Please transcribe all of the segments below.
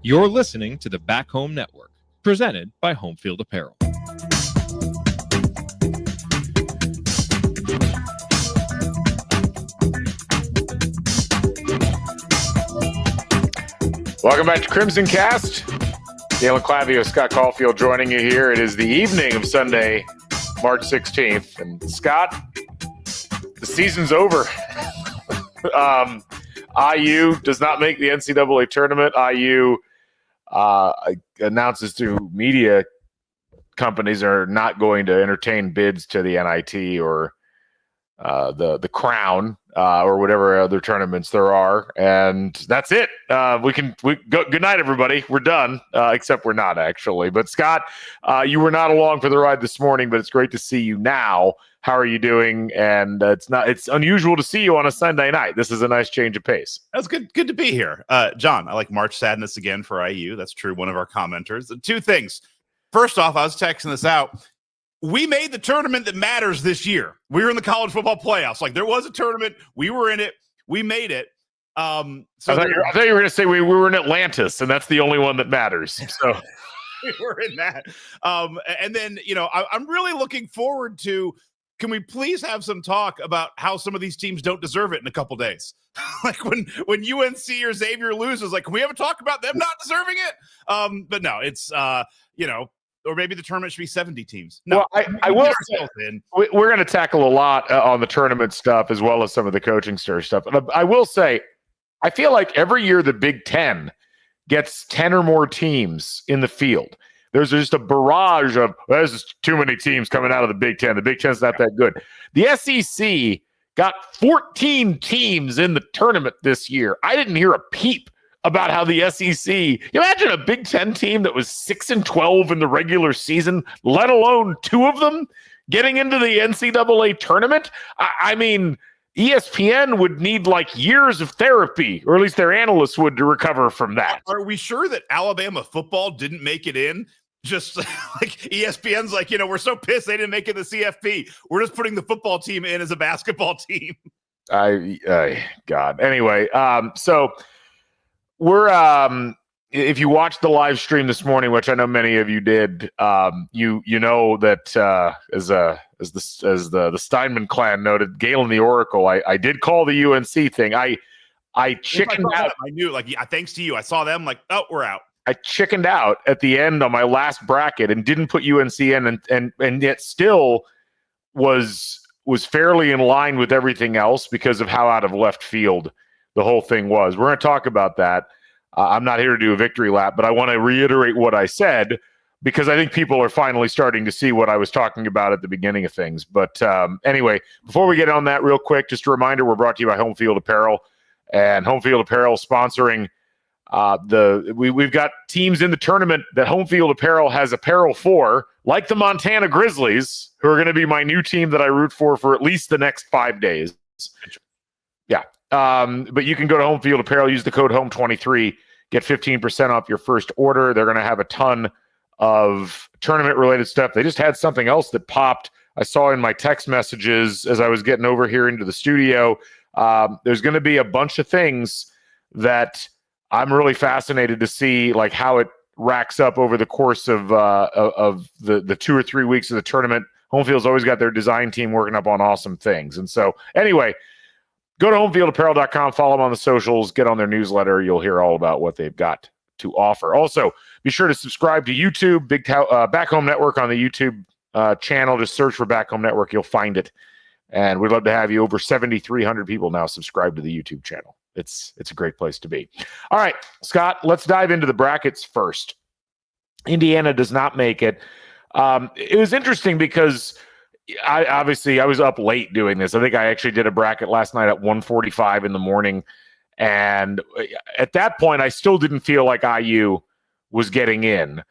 You're listening to the Back Home Network, presented by Home Field Apparel. Welcome back to CrimsonCast. Galen Clavio, Scott Caulfield joining you here. It is the evening of Sunday, March 16th. And Scott, the season's over. IU does not make the NCAA tournament. IU announces to media companies are not going to entertain bids to the NIT or the Crown or whatever other tournaments there are, and that's it. We go. Good night, everybody. We're done. Except we're not actually. But Scott, you were not along for the ride this morning, but it's great to see you now. How are you doing? And it's unusual to see you on a Sunday night. This is a nice change of pace. That's good to be here. John, I like March Sadness again for IU. That's true. One of our commenters. Two things. First off, I was texting this out. We made the tournament that matters this year. We were in the college football playoffs. Like, there was a tournament. We were in it. We made it. I thought you were going to say we were in Atlantis, and that's the only one that matters. So we were in that. And then, I'm really looking forward to, can we please have some talk about how some of these teams don't deserve it in a couple days? Like when UNC or Xavier loses, like, can we have a talk about them not deserving it? But no, it's, or maybe the tournament should be 70 teams. No, well, I will say, we're going to tackle a lot on the tournament stuff as well as some of the coaching stuff. I will say, I feel like every year the Big Ten gets 10 or more teams in the field. There's just a barrage of, there's just too many teams coming out of the Big Ten. The Big Ten's not that good. The SEC got 14 teams in the tournament this year. I didn't hear a peep about how the SEC, imagine a Big Ten team that was 6-12 in the regular season, let alone two of them getting into the NCAA tournament. I mean, ESPN would need like years of therapy, or at least their analysts would, to recover from that. Are we sure that Alabama football didn't make it in? Just like ESPN's like, we're so pissed they didn't make it the CFP. We're just putting the football team in as a basketball team. God. Anyway, so we're if you watched the live stream this morning, which I know many of you did, you know that as the Steinman clan noted, Galen the Oracle, I did call the UNC thing. I chickened out. I knew, like, thanks to you, I saw them like, oh, we're out. I chickened out at the end on my last bracket and didn't put UNC in, and yet still was fairly in line with everything else because of how out of left field the whole thing was. We're going to talk about that. I'm not here to do a victory lap, but I want to reiterate what I said because I think people are finally starting to see what I was talking about at the beginning of things. But anyway, before we get on that real quick, just a reminder, we're brought to you by Home Field Apparel, and Home Field Apparel sponsoring we've got teams in the tournament that Home Field Apparel has apparel for, like the Montana Grizzlies, who are going to be my new team that I root for at least the next 5 days. Yeah. But you can go to Home Field Apparel, use the code HOME23, get 15% off your first order. They're going to have a ton of tournament-related stuff. They just had something else that popped. I saw in my text messages as I was getting over here into the studio. There's going to be a bunch of things that I'm really fascinated to see, like how it racks up over the course of the 2 or 3 weeks of the tournament. Home Field's always got their design team working up on awesome things. And so anyway, go to homefieldapparel.com, follow them on the socials, get on their newsletter. You'll hear all about what they've got to offer. Also, be sure to subscribe to YouTube, Back Home Network on the YouTube channel. Just search for Back Home Network. You'll find it. And we'd love to have you. Over 7,300 people now subscribe to the YouTube channel. It's a great place to be. All right, Scott, let's dive into the brackets first. Indiana does not make it. It was interesting because I was up late doing this. I think I actually did a bracket last night at 1:45 in the morning. And at that point, I still didn't feel like IU was getting in.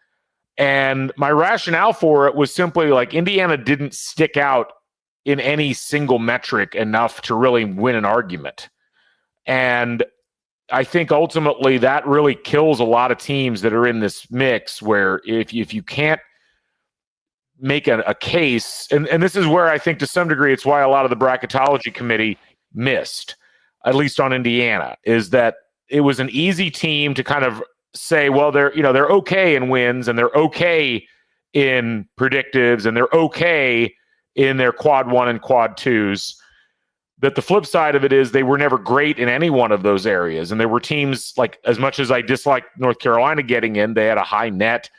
And my rationale for it was simply like Indiana didn't stick out in any single metric enough to really win an argument. And I think ultimately that really kills a lot of teams that are in this mix where if you can't make a case, and this is where I think to some degree it's why a lot of the bracketology committee missed, at least on Indiana, is that it was an easy team to kind of say, well, they're okay in wins and they're okay in predictives and they're okay in their quad 1 and quad 2s. That the flip side of it is they were never great in any one of those areas. And there were teams, like, as much as I disliked North Carolina getting in, they had a high net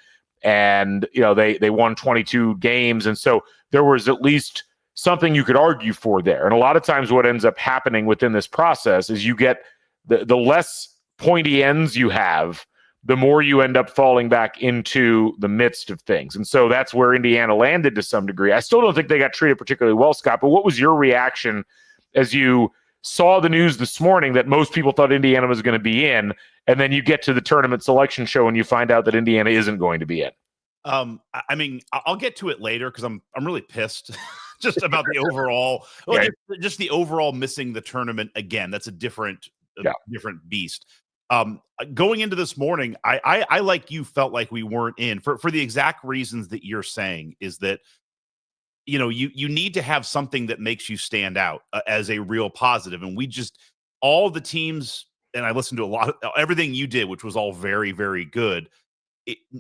and, they won 22 games. And so there was at least something you could argue for there. And a lot of times what ends up happening within this process is you get the less pointy ends you have, the more you end up falling back into the midst of things. And so that's where Indiana landed to some degree. I still don't think they got treated particularly well, Scott, but what was your reaction as you saw the news this morning that most people thought Indiana was going to be in, and then you get to the tournament selection show and you find out that Indiana isn't going to be in? I mean, I'll get to it later because I'm really pissed just about the overall, just the overall missing the tournament again. That's a different beast. Going into this morning, I like you felt like we weren't in for the exact reasons that you're saying, is that you need to have something that makes you stand out as a real positive. And we just, all the teams, and I listened to a lot of everything you did, which was all very, very good.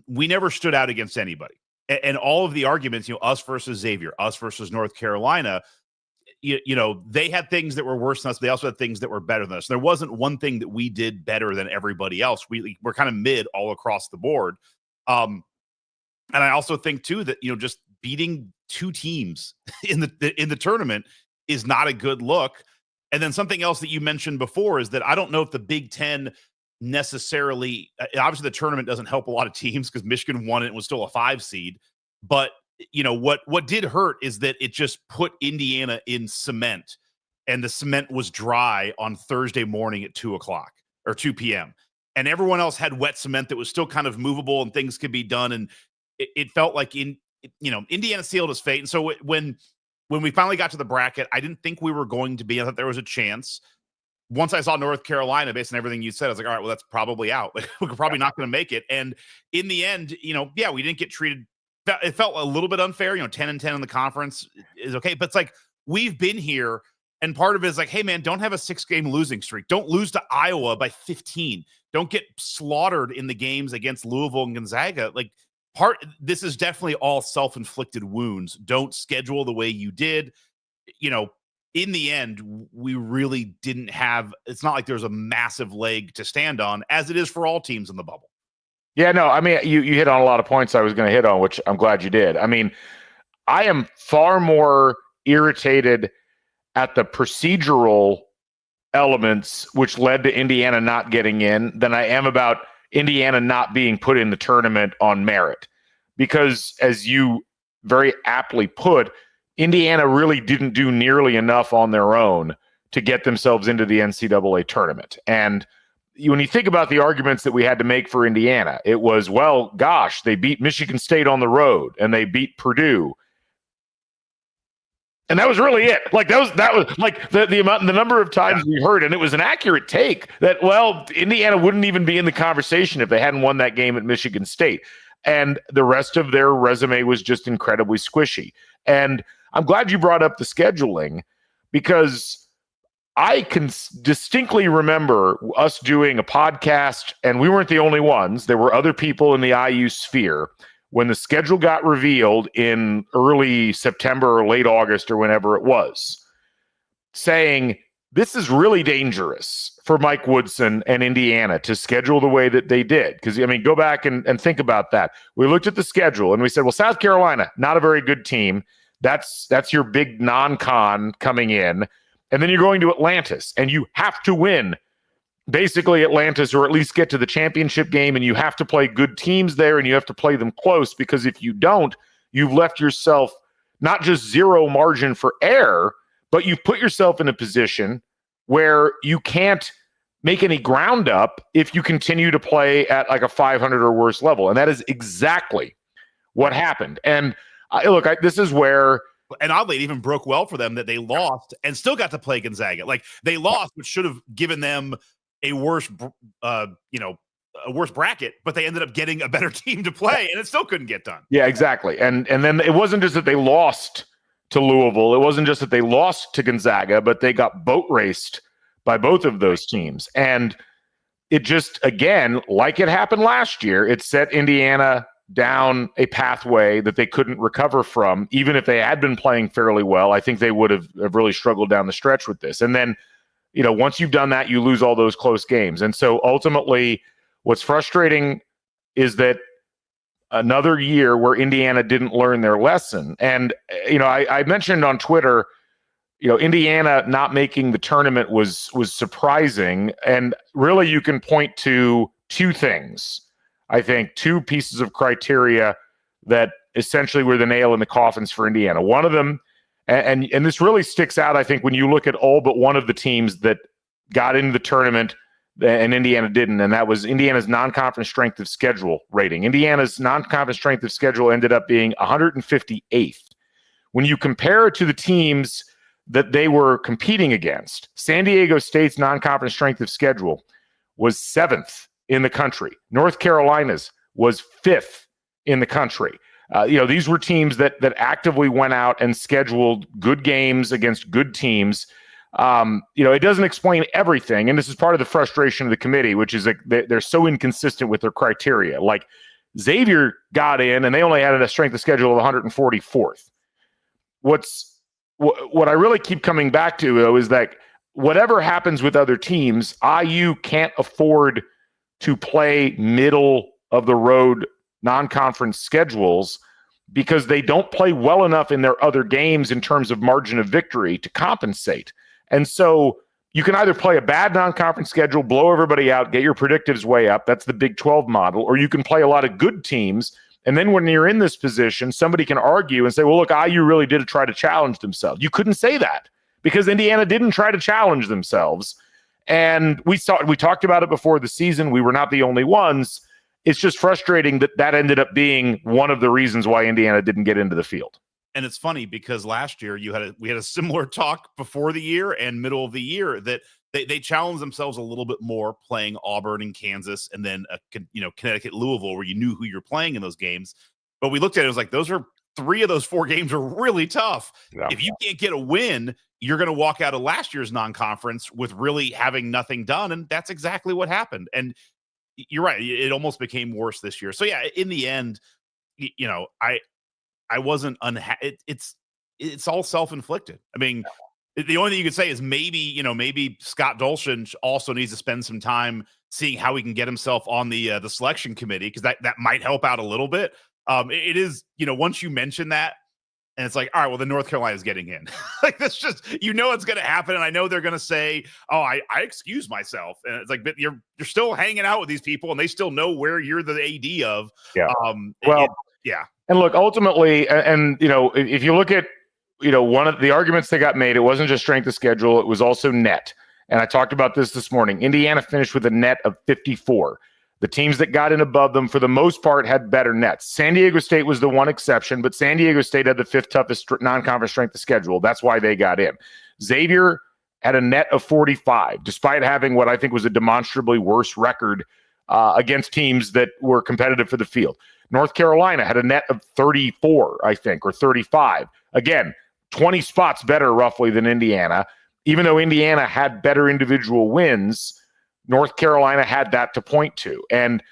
We never stood out against anybody. And all of the arguments, us versus Xavier, us versus North Carolina, they had things that were worse than us. They also had things that were better than us. There wasn't one thing that we did better than everybody else. We're kind of mid all across the board. And I also think too that, just beating two teams in the tournament is not a good look. And then something else that you mentioned before is that I don't know if the Big Ten necessarily, obviously the tournament doesn't help a lot of teams because Michigan won it and was still a 5 seed. But what did hurt is that it just put Indiana in cement, and the cement was dry on Thursday morning at 2:00 or 2 p.m. And everyone else had wet cement that was still kind of movable and things could be done. And it felt like Indiana sealed his fate. And so when we finally got to the bracket, I didn't think we were going to be. I thought there was a chance. Once I saw North Carolina, based on everything you said, I was like, all right, well, that's probably out. Like, we're probably not going to make it. And in the end, we didn't get treated. It felt a little bit unfair. 10-10 in the conference is okay. But it's like, we've been here. And part of it is like, hey, man, don't have a 6-game losing streak. Don't lose to Iowa by 15. Don't get slaughtered in the games against Louisville and Gonzaga. Like, this is definitely all self-inflicted wounds. Don't schedule the way you did. In the end, we really didn't have, it's not like there's a massive leg to stand on, as it is for all teams in the bubble. Yeah, no, I mean, you hit on a lot of points I was going to hit on, which I'm glad you did. I mean, I am far more irritated at the procedural elements which led to Indiana not getting in than I am about Indiana not being put in the tournament on merit. Because as you very aptly put, Indiana really didn't do nearly enough on their own to get themselves into the NCAA tournament. And when you think about the arguments that we had to make for Indiana, it was, well, gosh, they beat Michigan State on the road and they beat Purdue. And that was really it. Like that was like the number of times we heard, and it was an accurate take that, well, Indiana wouldn't even be in the conversation if they hadn't won that game at Michigan State. And the rest of their resume was just incredibly squishy. And I'm glad you brought up the scheduling, because I can distinctly remember us doing a podcast, and we weren't the only ones. There were other people in the IU sphere when the schedule got revealed in early September or late August or whenever it was, saying this is really dangerous for Mike Woodson and Indiana to schedule the way that they did. Because, I mean, go back and think about that. We looked at the schedule and we said, well, South Carolina, not a very good team. That's your big non-con coming in. And then you're going to Atlantis, and you have to win basically Atlantis, or at least get to the championship game, and you have to play good teams there, and you have to play them close, because if you don't, you've left yourself not just zero margin for error, but you've put yourself in a position where you can't make any ground up if you continue to play at like a 500 or worse level. And that is exactly what happened. And this is where, and oddly, it even broke well for them that they lost and still got to play Gonzaga. Like, they lost, which should have given them a worse, a worse bracket, but they ended up getting a better team to play, and it still couldn't get done. Yeah, exactly. And then it wasn't just that they lost to Louisville. It wasn't just that they lost to Gonzaga, but they got boat raced by both of those teams. And it just, again, like it happened last year, it set Indiana down a pathway that they couldn't recover from. Even if they had been playing fairly well, I think they would have really struggled down the stretch with this. And then, once you've done that, you lose all those close games. And so ultimately, what's frustrating is that another year where Indiana didn't learn their lesson. And, I mentioned on Twitter, Indiana not making the tournament was surprising. And really, you can point to two things. I think two pieces of criteria that essentially were the nail in the coffins for Indiana. One of them, and this really sticks out, I think, when you look at all but one of the teams that got into the tournament and Indiana didn't, and that was Indiana's non-conference strength of schedule rating. Indiana's non-conference strength of schedule ended up being 158th. When you compare it to the teams that they were competing against, San Diego State's non-conference strength of schedule was 7th in the country. North Carolina's was 5th in the country. These were teams that actively went out and scheduled good games against good teams. It doesn't explain everything, and this is part of the frustration of the committee, which is like they're so inconsistent with their criteria. Like Xavier got in, and they only had a strength of schedule of 144th. What I really keep coming back to, though, is that whatever happens with other teams, IU can't afford to play middle of the road non-conference schedules because they don't play well enough in their other games in terms of margin of victory to compensate. And so you can either play a bad non-conference schedule, blow everybody out, get your predictives way up. That's the Big 12 model. Or you can play a lot of good teams. And then when you're in this position, somebody can argue and say, well, look, IU really did try to challenge themselves. You couldn't say that because Indiana didn't try to challenge themselves. And we talked about it before the season. We were not the only ones. It's just frustrating that ended up being one of the reasons why Indiana didn't get into the field. And it's funny because last year we had a similar talk before the year and middle of the year that they challenged themselves a little bit more playing Auburn and Kansas and then Connecticut, Louisville, where you knew who you're playing in those games. But we looked at it, it was like three of those 4 games are really tough. Yeah. If you can't get a win, you're going to walk out of last year's non-conference with really having nothing done. And that's exactly what happened. And you're right. It almost became worse this year. So yeah, in the end, I wasn't unhappy. It's all self-inflicted. I mean, the only thing you could say is maybe Scott Dolson also needs to spend some time seeing how he can get himself on the selection committee, because that might help out a little bit. It is, once you mention that, and it's like, all right, well, the North Carolina is getting in. Like, that's just, it's going to happen. And I know they're going to say, oh, I excuse myself. And it's like, but you're still hanging out with these people and they still know where you're the AD of. Yeah. Yeah. And look, ultimately, and if you look at, one of the arguments that got made, it wasn't just strength of schedule, it was also net. And I talked about this morning. Indiana finished with a net of 54. The teams that got in above them, for the most part, had better nets. San Diego State was the one exception, but San Diego State had the 5th toughest non-conference strength of schedule. That's why they got in. Xavier had a net of 45, despite having what I think was a demonstrably worse record against teams that were competitive for the field. North Carolina had a net of 34, I think, or 35. Again, 20 spots better roughly than Indiana. Even though Indiana had better individual wins, North Carolina had that to point to. And,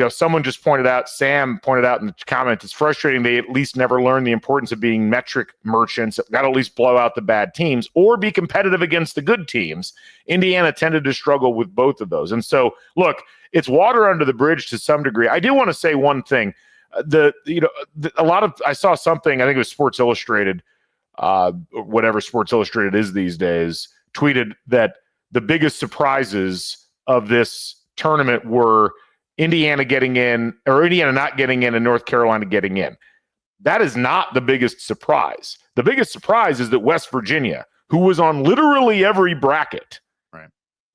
someone just Sam pointed out in the comments, it's frustrating they at least never learned the importance of being metric merchants, got to at least blow out the bad teams or be competitive against the good teams. Indiana tended to struggle with both of those. And so, look, it's water under the bridge to some degree. I do want to say one thing. I saw something, I think it was Sports Illustrated, whatever Sports Illustrated is these days, tweeted that the biggest surprises of this tournament were Indiana getting in, or Indiana not getting in, and North Carolina getting in. That is not the biggest surprise. The biggest surprise is that West Virginia, who was on literally every bracket, right,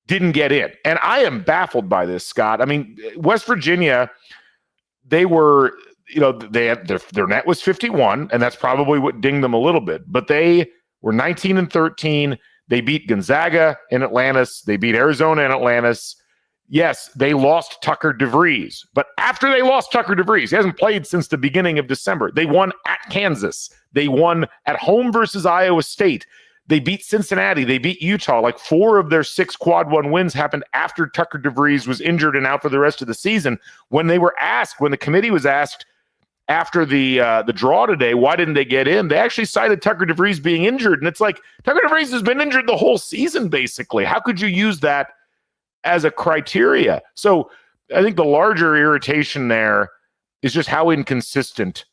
didn't get in. And I am baffled by this, Scott. I mean, West Virginia, they were, they had their net was 51, and that's probably what dinged them a little bit. But they were 19-13. They beat Gonzaga in Atlantis. They beat Arizona in Atlantis. Yes, they lost Tucker DeVries. But after they lost Tucker DeVries, he hasn't played since the beginning of December. They won at Kansas. They won at home versus Iowa State. They beat Cincinnati. They beat Utah. Like 4 of their 6 quad 1 wins happened after Tucker DeVries was injured and out for the rest of the season. When the committee was asked after the draw today, why didn't they get in? They actually cited Tucker DeVries being injured. And it's like, Tucker DeVries has been injured the whole season, basically. How could you use that as a criteria? So I think the larger irritation there is just how inconsistent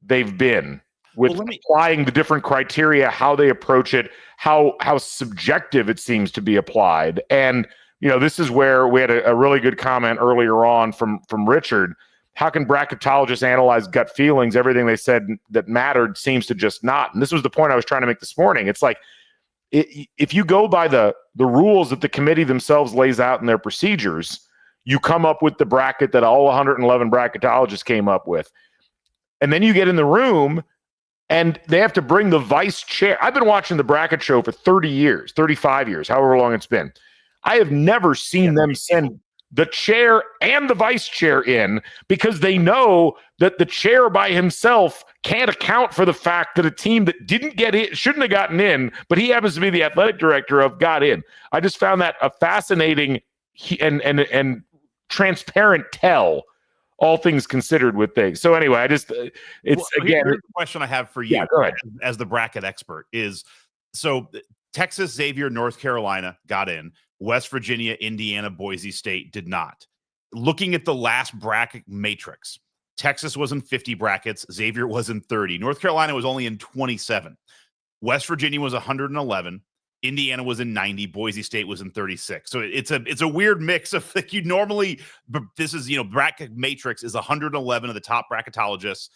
they've been with applying the different criteria, how they approach it, how subjective it seems to be applied. And, this is where we had a really good comment earlier on from Richard. How can bracketologists analyze gut feelings? Everything they said that mattered seems to just not. And this was the point I was trying to make this morning. It's like, if you go by the rules that the committee themselves lays out in their procedures, you come up with the bracket that all 111 bracketologists came up with. And then you get in the room and they have to bring the vice chair. I've been watching the bracket show for 30 years, 35 years, however long it's been. I have never seen them send the chair and the vice chair in because they know that the chair by himself can't account for the fact that a team that didn't get in, shouldn't have gotten in, but he happens to be the athletic director of, got in. I just found that a fascinating and transparent tell, all things considered with things. So anyway, here's the question I have for you as the bracket expert is, so Texas, Xavier, North Carolina got in. West Virginia, Indiana, Boise State did not. Looking at the last bracket matrix, Texas was in 50 brackets. Xavier was in 30. North Carolina was only in 27. West Virginia was 111. Indiana was in 90. Boise State was in 36. So it's a weird mix of like you normally, but this is, bracket matrix is 111 of the top bracketologists.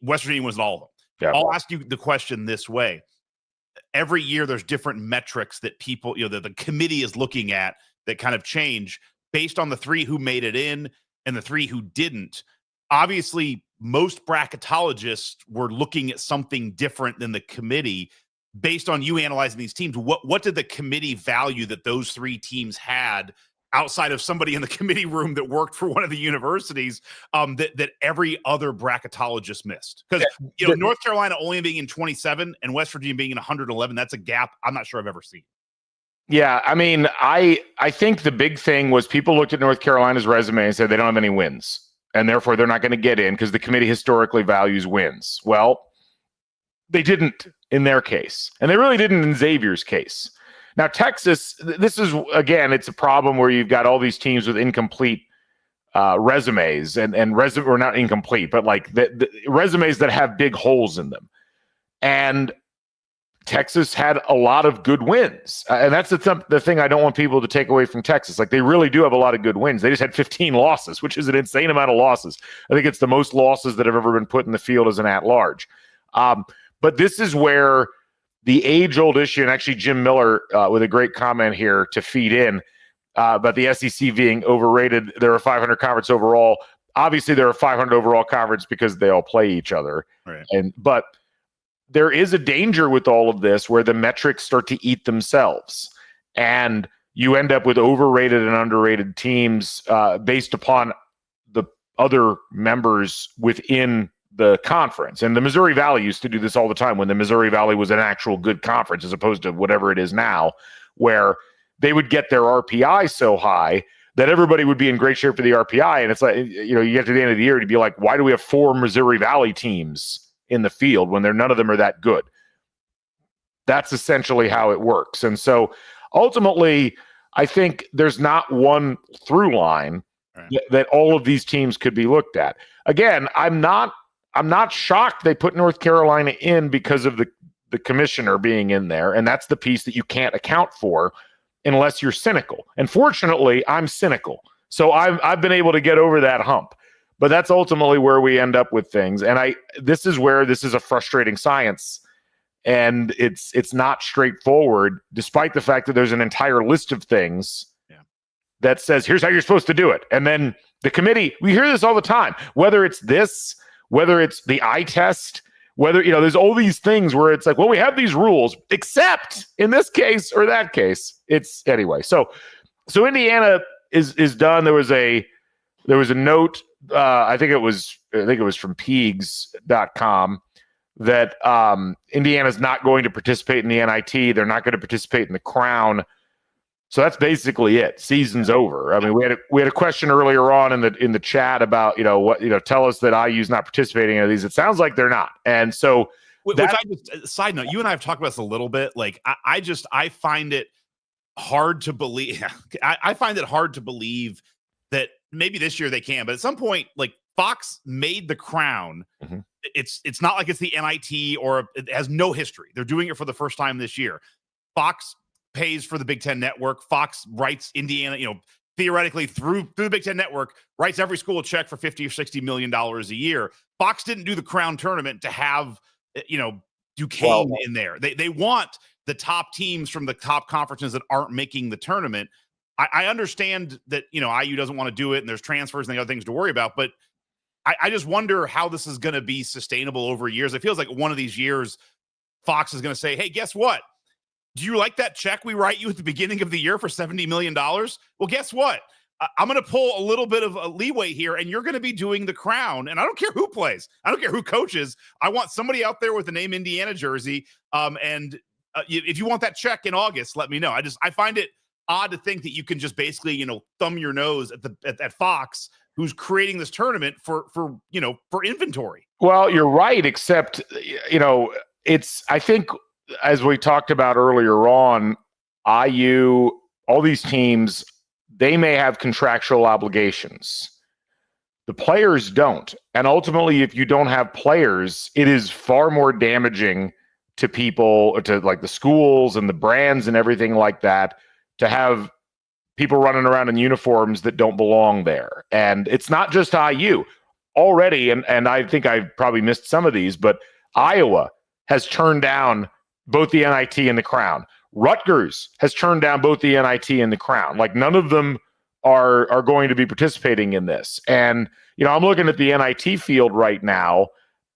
West Virginia was in all of them. Yeah. I'll ask you the question this way. Every year there's different metrics that people, the committee is looking at that kind of change based on the 3 who made it in and the 3 who didn't. Obviously, most bracketologists were looking at something different than the committee. Based on you analyzing these teams, what did the committee value that those 3 teams had outside of somebody in the committee room that worked for one of the universities that every other bracketologist missed? Because North Carolina only being in 27 and West Virginia being in 111, that's a gap I'm not sure I've ever seen. Yeah, I mean, I think the big thing was people looked at North Carolina's resume and said they don't have any wins, and therefore they're not going to get in because the committee historically values wins. Well, they didn't in their case, and they really didn't in Xavier's case. Now, Texas, this is, again, it's a problem where you've got all these teams with incomplete resumes or not incomplete, but like the resumes that have big holes in them. And Texas had a lot of good wins. And that's the thing I don't want people to take away from Texas. Like, they really do have a lot of good wins. They just had 15 losses, which is an insane amount of losses. I think it's the most losses that have ever been put in the field as an at-large. But this is where the age-old issue, and actually Jim Miller with a great comment here to feed in about the SEC being overrated. They're a 500 conference overall. Obviously, they're a 500 overall conference because they all play each other. Right. But there is a danger with all of this where the metrics start to eat themselves, and you end up with overrated and underrated teams based upon the other members within the conference. And the Missouri Valley used to do this all the time when the Missouri Valley was an actual good conference as opposed to whatever it is now, where they would get their RPI so high that everybody would be in great shape for the RPI. And it's like, you get to the end of the year to be like, why do we have 4 Missouri Valley teams in the field when none of them are that good? That's essentially how it works. And so ultimately, I think there's not one through line that all of these teams could be looked at. Again, I'm not shocked they put North Carolina in because of the commissioner being in there, and that's the piece that you can't account for unless you're cynical. And fortunately, I'm cynical, so I've been able to get over that hump. But that's ultimately where we end up with things, and this is where this is a frustrating science, and it's not straightforward, despite the fact that there's an entire list of things that says here's how you're supposed to do it, and then the committee. We hear this all the time, whether it's this. Whether it's the eye test, whether, there's all these things where it's like, well, we have these rules, except in this case or that case. It's anyway. So Indiana is done. There was a note. I think it was from Peegs.com that Indiana's not going to participate in the NIT. They're not going to participate in the Crown. So that's basically it. Season's over. I mean, we had a question earlier on in the chat about, tell us that IU's not participating in these. It sounds like they're not. And so side note, you and I have talked about this a little bit. Like I find it hard to believe. I find it hard to believe that maybe this year they can, but at some point, like Fox made the Crown. Mm-hmm. It's not like it's the NIT or it has no history. They're doing it for the first time this year. Fox pays for the Big Ten Network. Fox writes Indiana, theoretically through the Big Ten Network, writes every school a check for $50 or $60 million a year. Fox didn't do the Crown tournament to have, Duquesne in there. They want the top teams from the top conferences that aren't making the tournament. I understand that, IU doesn't want to do it and there's transfers and other things to worry about, but I just wonder how this is going to be sustainable over years. It feels like one of these years, Fox is going to say, hey, guess what? Do you like that check we write you at the beginning of the year for $70 million? Well, guess what? I'm going to pull a little bit of a leeway here, and you're going to be doing the Crown. And I don't care who plays. I don't care who coaches. I want somebody out there with the name Indiana jersey. If you want that check in August, let me know. I find it odd to think that you can just basically, thumb your nose at Fox, who's creating this tournament for inventory. Well, you're right, except, I think, as we talked about earlier on, IU, all these teams, they may have contractual obligations. The players don't. And ultimately, if you don't have players, it is far more damaging to people, to like the schools and the brands and everything like that, to have people running around in uniforms that don't belong there. And it's not just IU. Already, and I think I probably missed some of these, but Iowa has turned down both the NIT and the Crown. Rutgers has turned down both the NIT and the Crown. Like, none of them are going to be participating in this. And, I'm looking at the NIT field right now,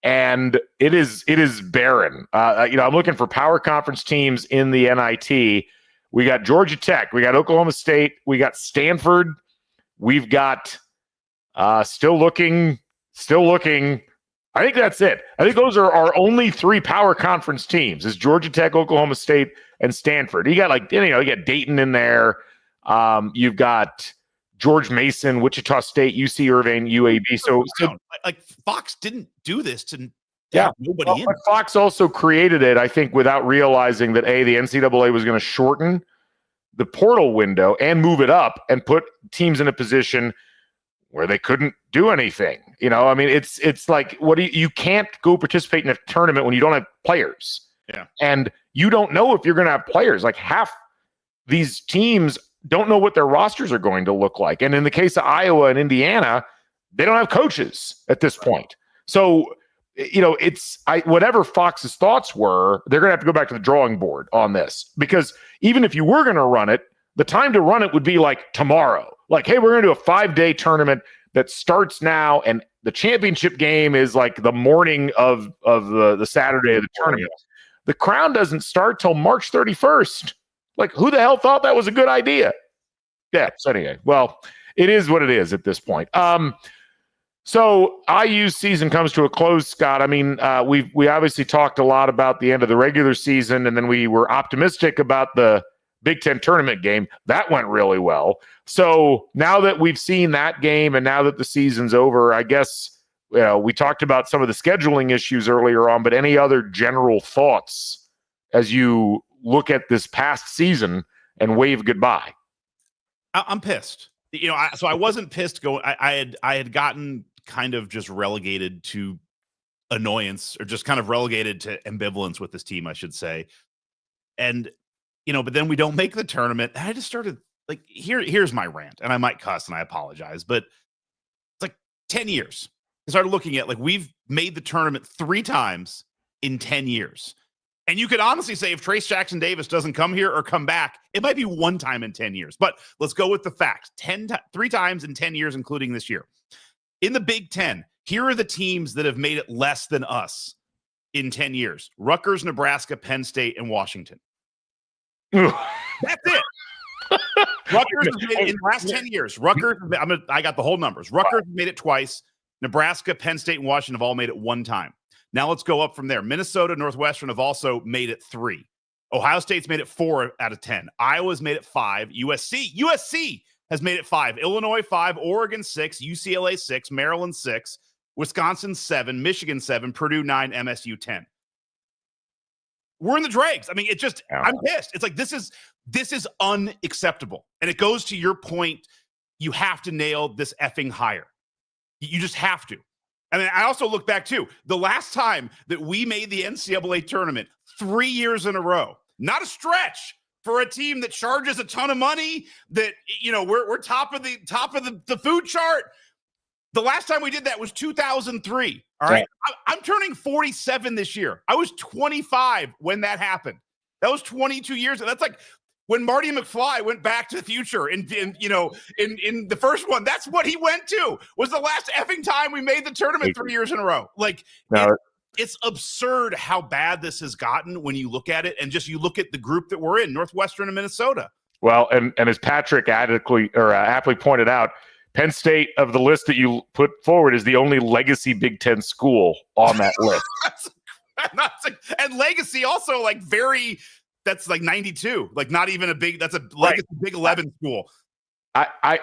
and it is barren. I'm looking for power conference teams in the NIT. We got Georgia Tech. We got Oklahoma State. We got Stanford. We've got still looking. I think that's it. I think those are our only three power conference teams is Georgia Tech, Oklahoma State, and Stanford. You got you got Dayton in there. You've got George Mason, Wichita State, UC Irvine, UAB. So like Fox didn't do this to have nobody in. But Fox also created it, I think, without realizing that the NCAA was going to shorten the portal window and move it up and put teams in a position where they couldn't do anything. It's like, you can't go participate in a tournament when you don't have players. Yeah. And you don't know if you're going to have players. Like, half these teams don't know what their rosters are going to look like. And in the case of Iowa and Indiana, they don't have coaches at this point. So, whatever Fox's thoughts were, they're going to have to go back to the drawing board on this, because even if you were going to run it, the time to run it would be like tomorrow. Like, hey, we're going to do a 5-day tournament that starts now, and the championship game is like the morning of the Saturday of the tournament. The Crown doesn't start till March 31st. Like, who the hell thought that was a good idea? Yeah. So anyway, well, it is what it is at this point. So IU's season comes to a close, Scott. I mean, we obviously talked a lot about the end of the regular season, and then we were optimistic about the Big Ten tournament game. That went really well. So now that we've seen that game and now that the season's over, I guess we talked about some of the scheduling issues earlier on, but any other general thoughts as you look at this past season and wave goodbye? I'm pissed. So I wasn't pissed going. I had gotten kind of just relegated to annoyance, or just kind of relegated to ambivalence with this team, I should say. And but then we don't make the tournament. And I just started like, here's my rant, and I might cuss, and I apologize, but it's like 10 years. I started looking at, like, we've made the tournament 3 times in 10 years. And you could honestly say, if Trace Jackson Davis doesn't come here or come back, it might be 1 time in 10 years. But let's go with the fact: 3 times in 10 years, including this year. In the Big Ten, here are the teams that have made it less than us in 10 years: Rutgers, Nebraska, Penn State, and Washington. That's it. Rutgers has made it in the last 10 years. Rutgers, I got the whole numbers. Rutgers made it twice. Nebraska, Penn State, and Washington have all made it 1 time. Now let's go up from there. Minnesota, Northwestern have also made it 3. Ohio State's made it 4 out of 10. Iowa's made it 5. USC has made it 5. Illinois 5. Oregon 6. UCLA 6. Maryland 6. Wisconsin 7. Michigan 7. Purdue 9. MSU 10. We're in the dregs. I mean, it just, I'm pissed. It's like, this is unacceptable. And it goes to your point. You have to nail this effing hire. You just have to. And then I also look back too. The last time that we made the NCAA tournament, 3 years in a row, not a stretch for a team that charges a ton of money, that, you know, we're top of the food chart. The last time we did that was 2003. All right. Yeah. I'm turning 47 this year. I was 25 when that happened. That was 22 years. That's like when Marty McFly went back to the future in the first one. That's what he went to, was the last effing time we made the tournament 3 years in a row. Like, it's absurd how bad this has gotten when you look at it, and just you look at the group that we're in, Northwestern and Minnesota. Well, and as Patrick aptly pointed out, Penn State, of the list that you put forward, is the only legacy Big Ten school on that list. And legacy also, like, that's like 92, like not even a big, that's a legacy Big 11 school. I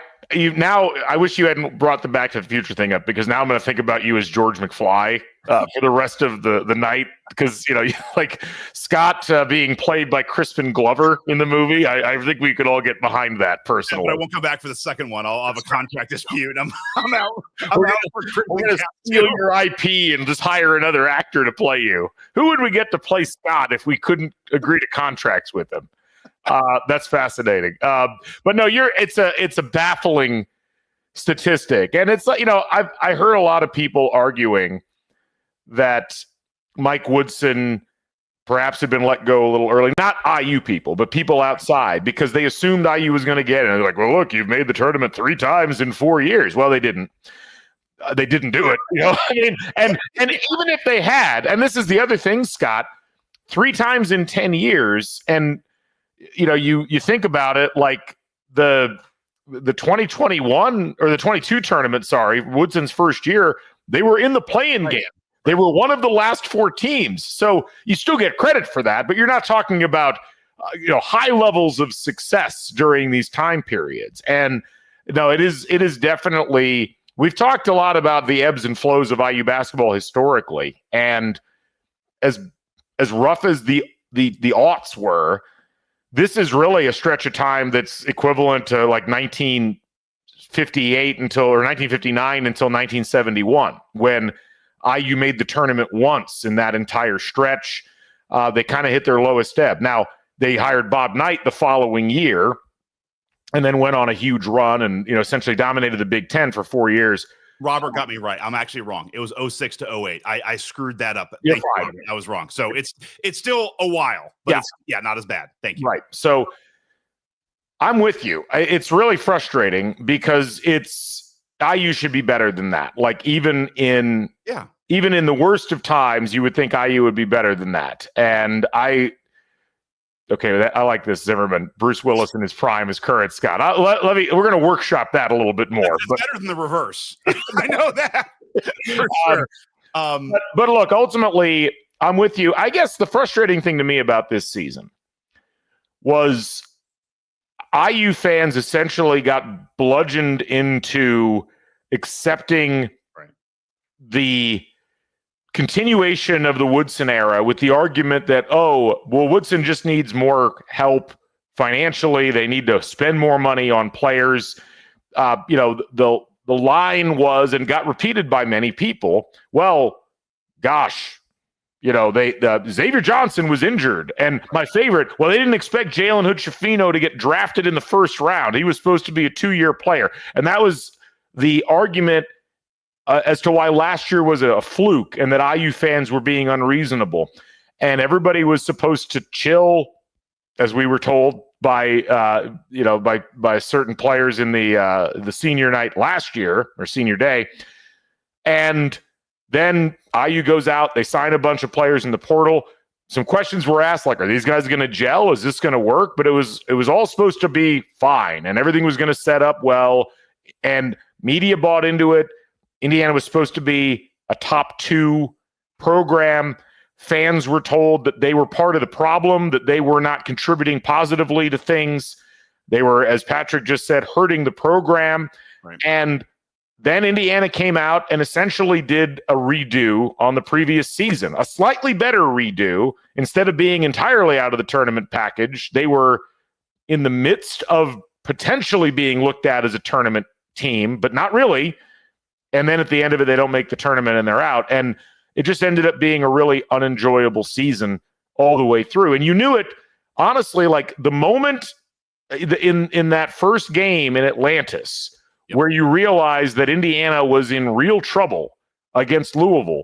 wish you hadn't brought the Back to the Future thing up, because now I'm going to think about you as George McFly for the rest of the night, because, you know, like Scott being played by Crispin Glover in the movie. I think we could all get behind that personally. Yeah, but I won't come back for the second one. I'll have a contract dispute. I'm out. We're going to steal your IP and just hire another actor to play you. Who would we get to play Scott if we couldn't agree to contracts with him? That's fascinating. But no, it's a baffling statistic. And it's like, you know, I heard a lot of people arguing that Mike Woodson perhaps had been let go a little early. Not IU people, but people outside, because they assumed IU was going to get it. And they're like, well, look, you've made the tournament 3 times in 4 years. Well, they didn't. They didn't do it. You know, I mean, and even if they had, and this is the other thing, Scott, 3 times in 10 years, and you know, you think about it, like the 2021 or the 22 tournament, Woodson's first year, they were in the play-in game. They were one of the last 4 teams. So you still get credit for that, but you're not talking about, high levels of success during these time periods. And no, it is definitely, we've talked a lot about the ebbs and flows of IU basketball historically. And as rough as the aughts were, this is really a stretch of time that's equivalent to like 1959 until 1971, when IU made the tournament once in that entire stretch. They kind of hit their lowest ebb. Now, they hired Bob Knight the following year and then went on a huge run and, essentially dominated the Big Ten for 4 years. Robert got me right. I'm actually wrong. It was 06 to 08. I screwed that up. I was wrong. So it's still a while, but it's not as bad. Thank you. Right. So I'm with you. It's really frustrating because IU should be better than that. Like even in the worst of times, you would think IU would be better than that. And I like this, Zimmerman. Bruce Willis in his prime is current Scott. We're going to workshop that a little bit more. It's better than the reverse. I know that for sure. But look, ultimately, I'm with you. I guess the frustrating thing to me about this season was IU fans essentially got bludgeoned into accepting the continuation of the Woodson era with the argument that, Woodson just needs more help financially. They need to spend more money on players. The line was, and got repeated by many people, well, gosh, Xavier Johnson was injured. And my favorite, they didn't expect Jalen Hood-Schifino to get drafted in the first round. He was supposed to be a 2-year player. And that was the argument as to why last year was a fluke and that IU fans were being unreasonable. And everybody was supposed to chill, as we were told by certain players in the senior night last year, or senior day. And then IU goes out, they sign a bunch of players in the portal. Some questions were asked, like, are these guys going to gel? Is this going to work? But it was all supposed to be fine, and everything was going to set up well, and media bought into it. Indiana was supposed to be a top 2 program. Fans were told that they were part of the problem, that they were not contributing positively to things. They were, as Patrick just said, hurting the program. Right. And then Indiana came out and essentially did a redo on the previous season, a slightly better redo. Instead of being entirely out of the tournament package, they were in the midst of potentially being looked at as a tournament team, but not really. And then at the end of it, they don't make the tournament and they're out. And it just ended up being a really unenjoyable season all the way through. And you knew it, honestly, like the moment in that first game in Atlantis, where you realized that Indiana was in real trouble against Louisville.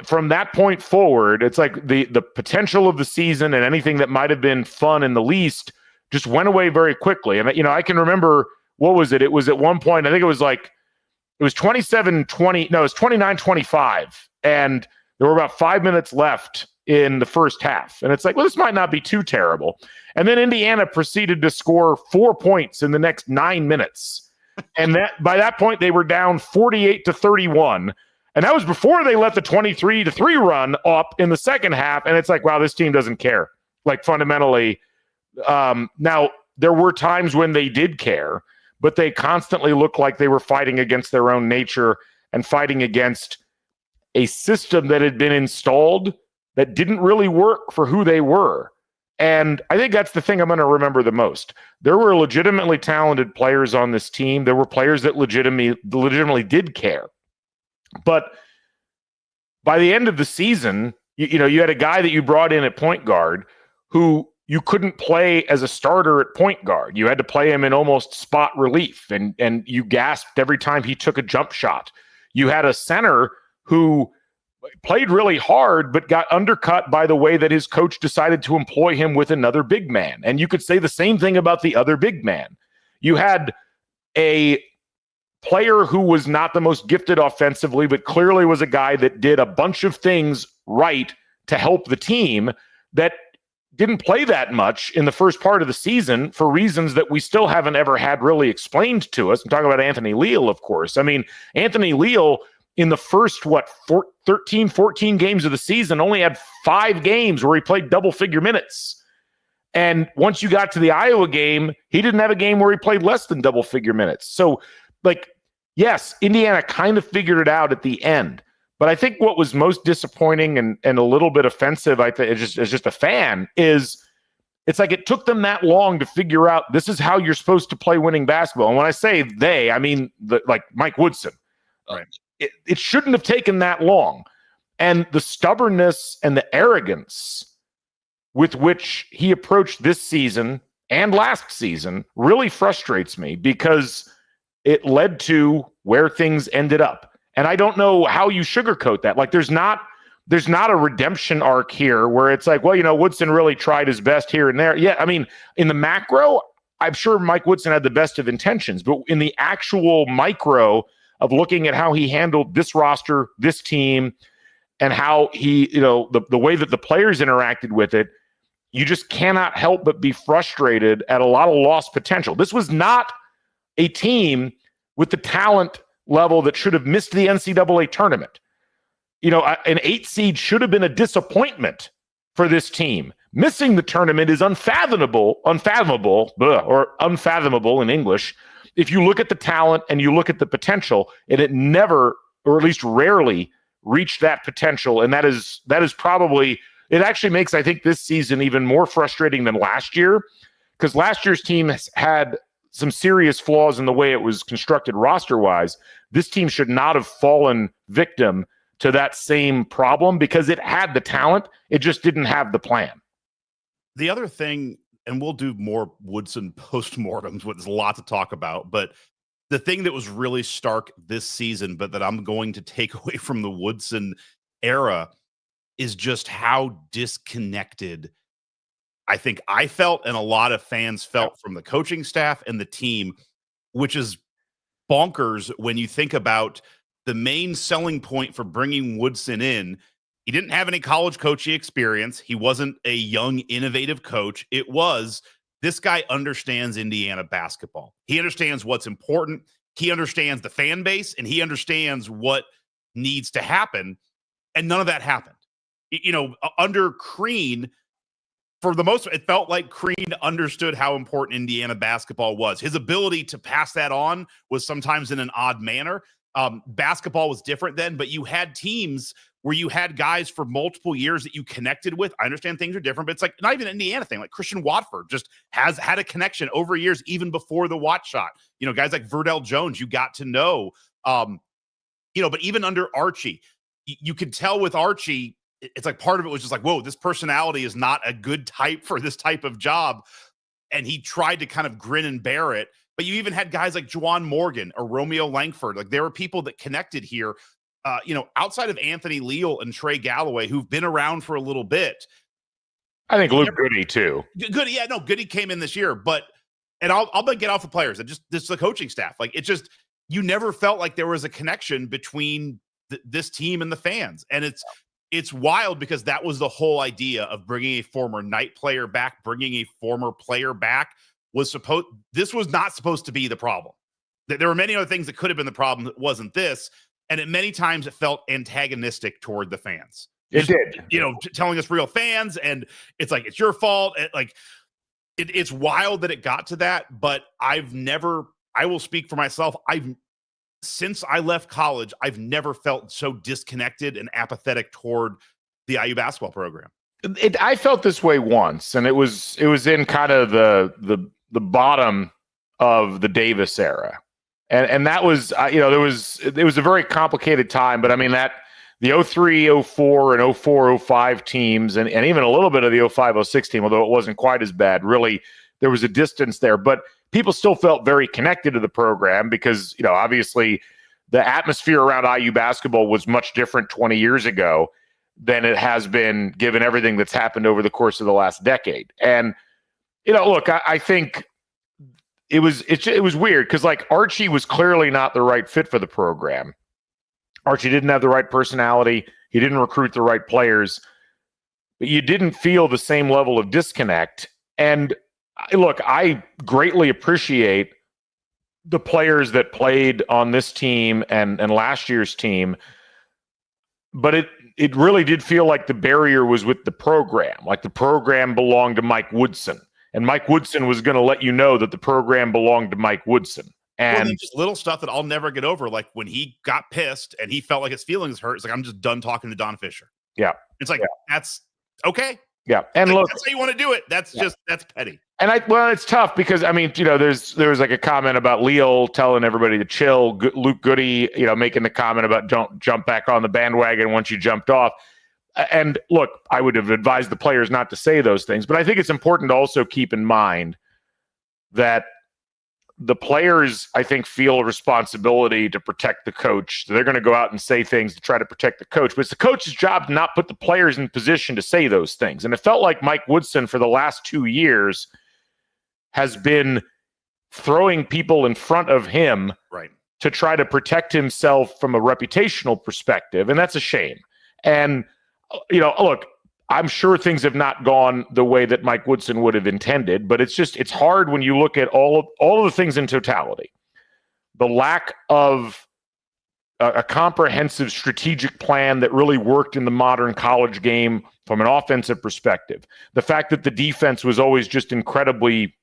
From that point forward, it's like the potential of the season and anything that might have been fun in the least just went away very quickly. And, you know, I can remember, what was it? It was at one point, I think it was 27-20. No, it was 29-25. And there were about 5 minutes left in the first half. And it's like, well, this might not be too terrible. And then Indiana proceeded to score 4 points in the next 9 minutes. And that by that point, they were down 48-31. And that was before they let the 23-3 run up in the second half. And it's like, wow, this team doesn't care. Like, fundamentally. Now, there were times when they did care, but they constantly looked like they were fighting against their own nature and fighting against a system that had been installed that didn't really work for who they were. And I think that's the thing I'm going to remember the most. There were legitimately talented players on this team. There were players that legitimately did care. But by the end of the season, you had a guy that you brought in at point guard who you couldn't play as a starter at point guard. You had to play him in almost spot relief, and you gasped every time he took a jump shot. You had a center who played really hard, but got undercut by the way that his coach decided to employ him with another big man. And you could say the same thing about the other big man. You had a player who was not the most gifted offensively, but clearly was a guy that did a bunch of things right to help the team, that didn't play that much in the first part of the season for reasons that we still haven't ever had really explained to us. I'm talking about Anthony Leal, of course. I mean, Anthony Leal, in the first, 13, 14 games of the season, only had 5 games where he played double-figure minutes. And once you got to the Iowa game, he didn't have a game where he played less than double-figure minutes. So, like, yes, Indiana kind of figured it out at the end. But I think what was most disappointing and a little bit offensive, I think, as just a fan, is it's like it took them that long to figure out this is how you're supposed to play winning basketball. And when I say they, I mean like Mike Woodson. Right. It shouldn't have taken that long. And the stubbornness and the arrogance with which he approached this season and last season really frustrates me, because it led to where things ended up. And I don't know how you sugarcoat that. Like, there's not a redemption arc here where it's like, well, Woodson really tried his best here and there. Yeah, I mean, in the macro, I'm sure Mike Woodson had the best of intentions, but in the actual micro of looking at how he handled this roster, this team, and how he, the way that the players interacted with it, you just cannot help but be frustrated at a lot of lost potential. This was not a team with the talent level that should have missed the NCAA tournament. An 8 seed should have been a disappointment for this team. Missing the tournament is unfathomable in English. If you look at the talent and you look at the potential, and it never, or at least rarely, reached that potential. And that is probably, it actually makes, I think, this season even more frustrating than last year, because last year's team has had some serious flaws in the way it was constructed roster-wise. This team should not have fallen victim to that same problem, because it had the talent. It just didn't have the plan. The other thing, and we'll do more Woodson postmortems, with a lot to talk about, but the thing that was really stark this season, but that I'm going to take away from the Woodson era, is just how disconnected I think I felt, and a lot of fans felt, from the coaching staff and the team, which is bonkers when you think about the main selling point for bringing Woodson in. He didn't have any college coaching experience. He wasn't a young, innovative coach. It was, this guy understands Indiana basketball. He understands what's important. He understands the fan base, and he understands what needs to happen. And none of that happened. Under Crean, for the most, it felt like Crean understood how important Indiana basketball was. His ability to pass that on was sometimes in an odd manner. Basketball was different then, but you had teams where you had guys for multiple years that you connected with. I understand things are different, but it's like not even an Indiana thing. Like Christian Watford just has had a connection over years, even before the Watt shot. Guys like Verdell Jones, you got to know. But even under Archie, you could tell with Archie, it's like part of it was just like, whoa, this personality is not a good type for this type of job. And he tried to kind of grin and bear it. But you even had guys like Juwan Morgan or Romeo Langford. Like there were people that connected here, outside of Anthony Leal and Trey Galloway, who've been around for a little bit. I think Luke Goody too. Goody, yeah, no, Goody came in this year, and I'll get off the players and just the coaching staff. Like it just, you never felt like there was a connection between this team and the fans. And it's wild because that was the whole idea of bringing a former Knight player back, bringing a former player back. This was not supposed to be the problem. There were many other things that could have been the problem that wasn't this. And at many times it felt antagonistic toward the fans. It did. Telling us real fans, and it's like, it's your fault. It's wild that it got to that, but I will speak for myself. Since I left college, I've never felt so disconnected and apathetic toward the IU basketball program. I felt this way once, and it was in kind of the bottom of the Davis era, and that was it was a very complicated time. But I mean that the 03, 04, and 04, 05 teams, and even a little bit of the 05, 06 team, although it wasn't quite as bad. Really, there was a distance there, but people still felt very connected to the program because, obviously the atmosphere around IU basketball was much different 20 years ago than it has been given everything that's happened over the course of the last decade. And, look, I think it was weird because like Archie was clearly not the right fit for the program. Archie didn't have the right personality. He didn't recruit the right players, but you didn't feel the same level of disconnect. And look, I greatly appreciate the players that played on this team and last year's team, but it really did feel like the barrier was with the program. Like the program belonged to Mike Woodson, and Mike Woodson was going to let you know that the program belonged to Mike Woodson. And just little stuff that I'll never get over, like when he got pissed and he felt like his feelings hurt. It's like, I'm just done talking to Don Fisher. Yeah, it's like that's okay. Yeah, and like, look, that's how you want to do it. That's petty. And it's tough because I mean, there was like a comment about Leal telling everybody to chill. Luke Goody, making the comment about don't jump back on the bandwagon once you jumped off. And look, I would have advised the players not to say those things, but I think it's important to also keep in mind that the players, I think, feel a responsibility to protect the coach. So they're going to go out and say things to try to protect the coach, but it's the coach's job to not put the players in position to say those things. And it felt like Mike Woodson for the last 2 years has been throwing people in front of him to try to protect himself from a reputational perspective. And that's a shame. And, look, I'm sure things have not gone the way that Mike Woodson would have intended, but it's hard when you look at all of the things in totality. The lack of a comprehensive strategic plan that really worked in the modern college game from an offensive perspective. The fact that the defense was always just incredibly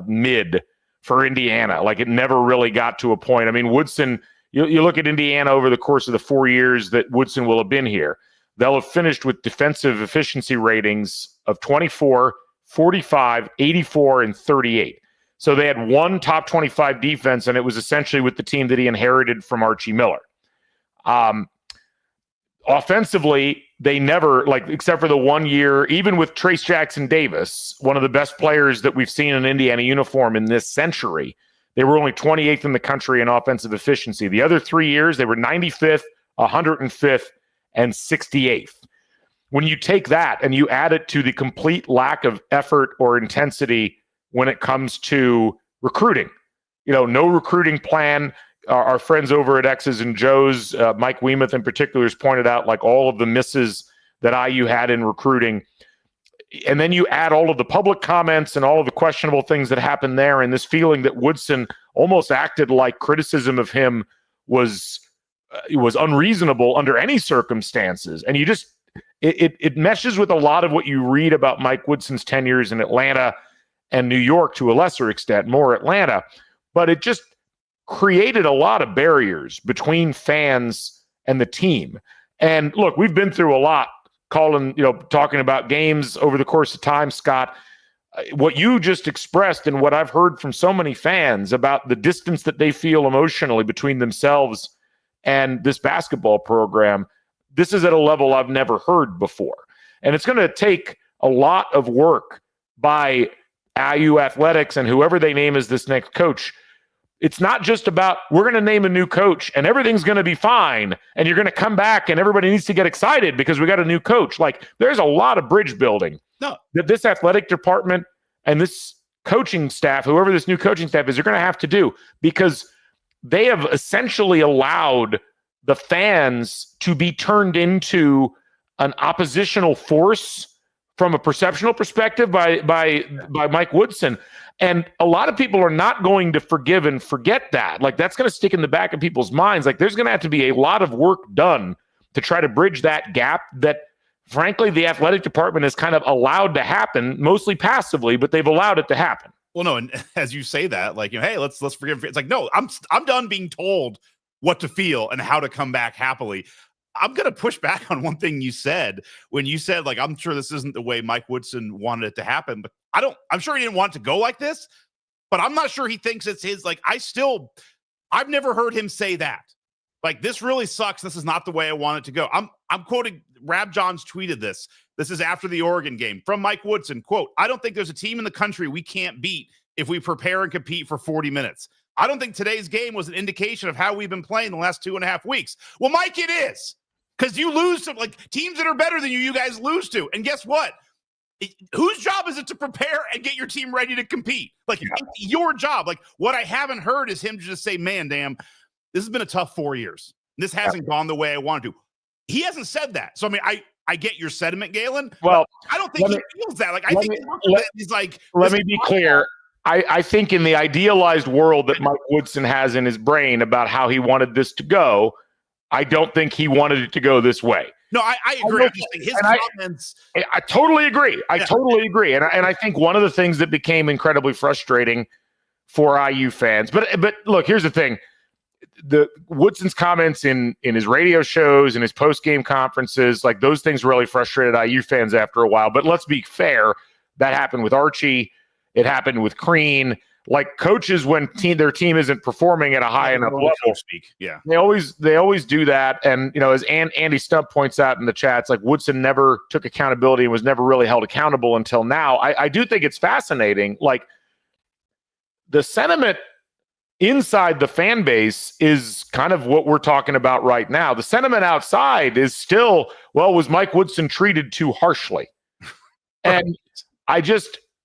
mid for Indiana. Like it never really got to a point. I mean, Woodson, you look at Indiana over the course of the 4 years that Woodson will have been here. They'll have finished with defensive efficiency ratings of 24, 45, 84, and 38. So they had one top 25 defense, and it was essentially with the team that he inherited from Archie Miller. Offensively, they never, except for the 1 year, even with Trace Jackson Davis, one of the best players that we've seen in Indiana uniform in this century, they were only 28th in the country in offensive efficiency. The other 3 years, they were 95th, 105th, and 68th. When you take that and you add it to the complete lack of effort or intensity when it comes to recruiting, no recruiting plan. Our friends over at X's and Joe's, Mike Weemuth in particular, has pointed out all of the misses that IU had in recruiting. And then you add all of the public comments and all of the questionable things that happened there, and this feeling that Woodson almost acted like criticism of him was was unreasonable under any circumstances. And you just it meshes with a lot of what you read about Mike Woodson's tenures in Atlanta and New York to a lesser extent, more Atlanta. But it just created a lot of barriers between fans and the team. And look, we've been through a lot talking about games over the course of time, Scott. What you just expressed and what I've heard from so many fans about the distance that they feel emotionally between themselves and this basketball program, this is at a level I've never heard before. And it's going to take a lot of work by IU Athletics and whoever they name as this next coach. It's not just about we're going to name a new coach and everything's going to be fine and you're going to come back and everybody needs to get excited because we got a new coach. Like, there's a lot of bridge building that this athletic department and this coaching staff, whoever this new coaching staff is, are going to have to do, because they have essentially allowed the fans to be turned into an oppositional force from a perceptional perspective by Mike Woodson. And a lot of people are not going to forgive and forget that. Like, that's going to stick in the back of people's minds. Like, there's going to have to be a lot of work done to try to bridge that gap that, frankly, the athletic department has kind of allowed to happen, mostly passively, but they've allowed it to happen. Well, no, and as you say that, like, hey, let's forgive. It's like, no, I'm done being told what to feel and how to come back happily. I'm going to push back on one thing you said when you said, like, I'm sure this isn't the way Mike Woodson wanted it to happen, but I'm sure he didn't want it to go like this, but I'm not sure he thinks it's his. Like, I've never heard him say that. Like, this really sucks. This is not the way I want it to go. I'm quoting Rab Johns tweeted this. This is after the Oregon game from Mike Woodson. Quote, "I don't think there's a team in the country we can't beat if we prepare and compete for 40 minutes. I don't think today's game was an indication of how we've been playing the last 2.5 weeks." Well, Mike, it is. Because you lose to, like, teams that are better than you guys lose to. And guess what? Whose job is it to prepare and get your team ready to compete? Like, it's your job. Like, what I haven't heard is him just say, man, damn, this has been a tough 4 years. This hasn't gone the way I wanted to. He hasn't said that. So, I mean, I get your sentiment, Galen. Well, I don't think he feels that. Like, I think he's like, let me be clear. I think in the idealized world that Mike Woodson has in his brain about how he wanted this to go, I don't think he wanted it to go this way. No, I agree. I'm just saying his comments. I totally agree. I totally agree. And I think one of the things that became incredibly frustrating for IU fans, but look, here's the thing. The Woodson's comments in his radio shows and his post-game conferences, like, those things really frustrated IU fans after a while. But let's be fair. That happened with Archie. It happened with Crean. Like, coaches, when their team isn't performing at a high enough level, they always do that. And, you know, as Andy Stump points out in the chats, like, Woodson never took accountability and was never really held accountable until now. I do think it's fascinating. Like, the sentiment inside the fan base is kind of what we're talking about right now. The sentiment outside is still, well, was Mike Woodson treated too harshly? And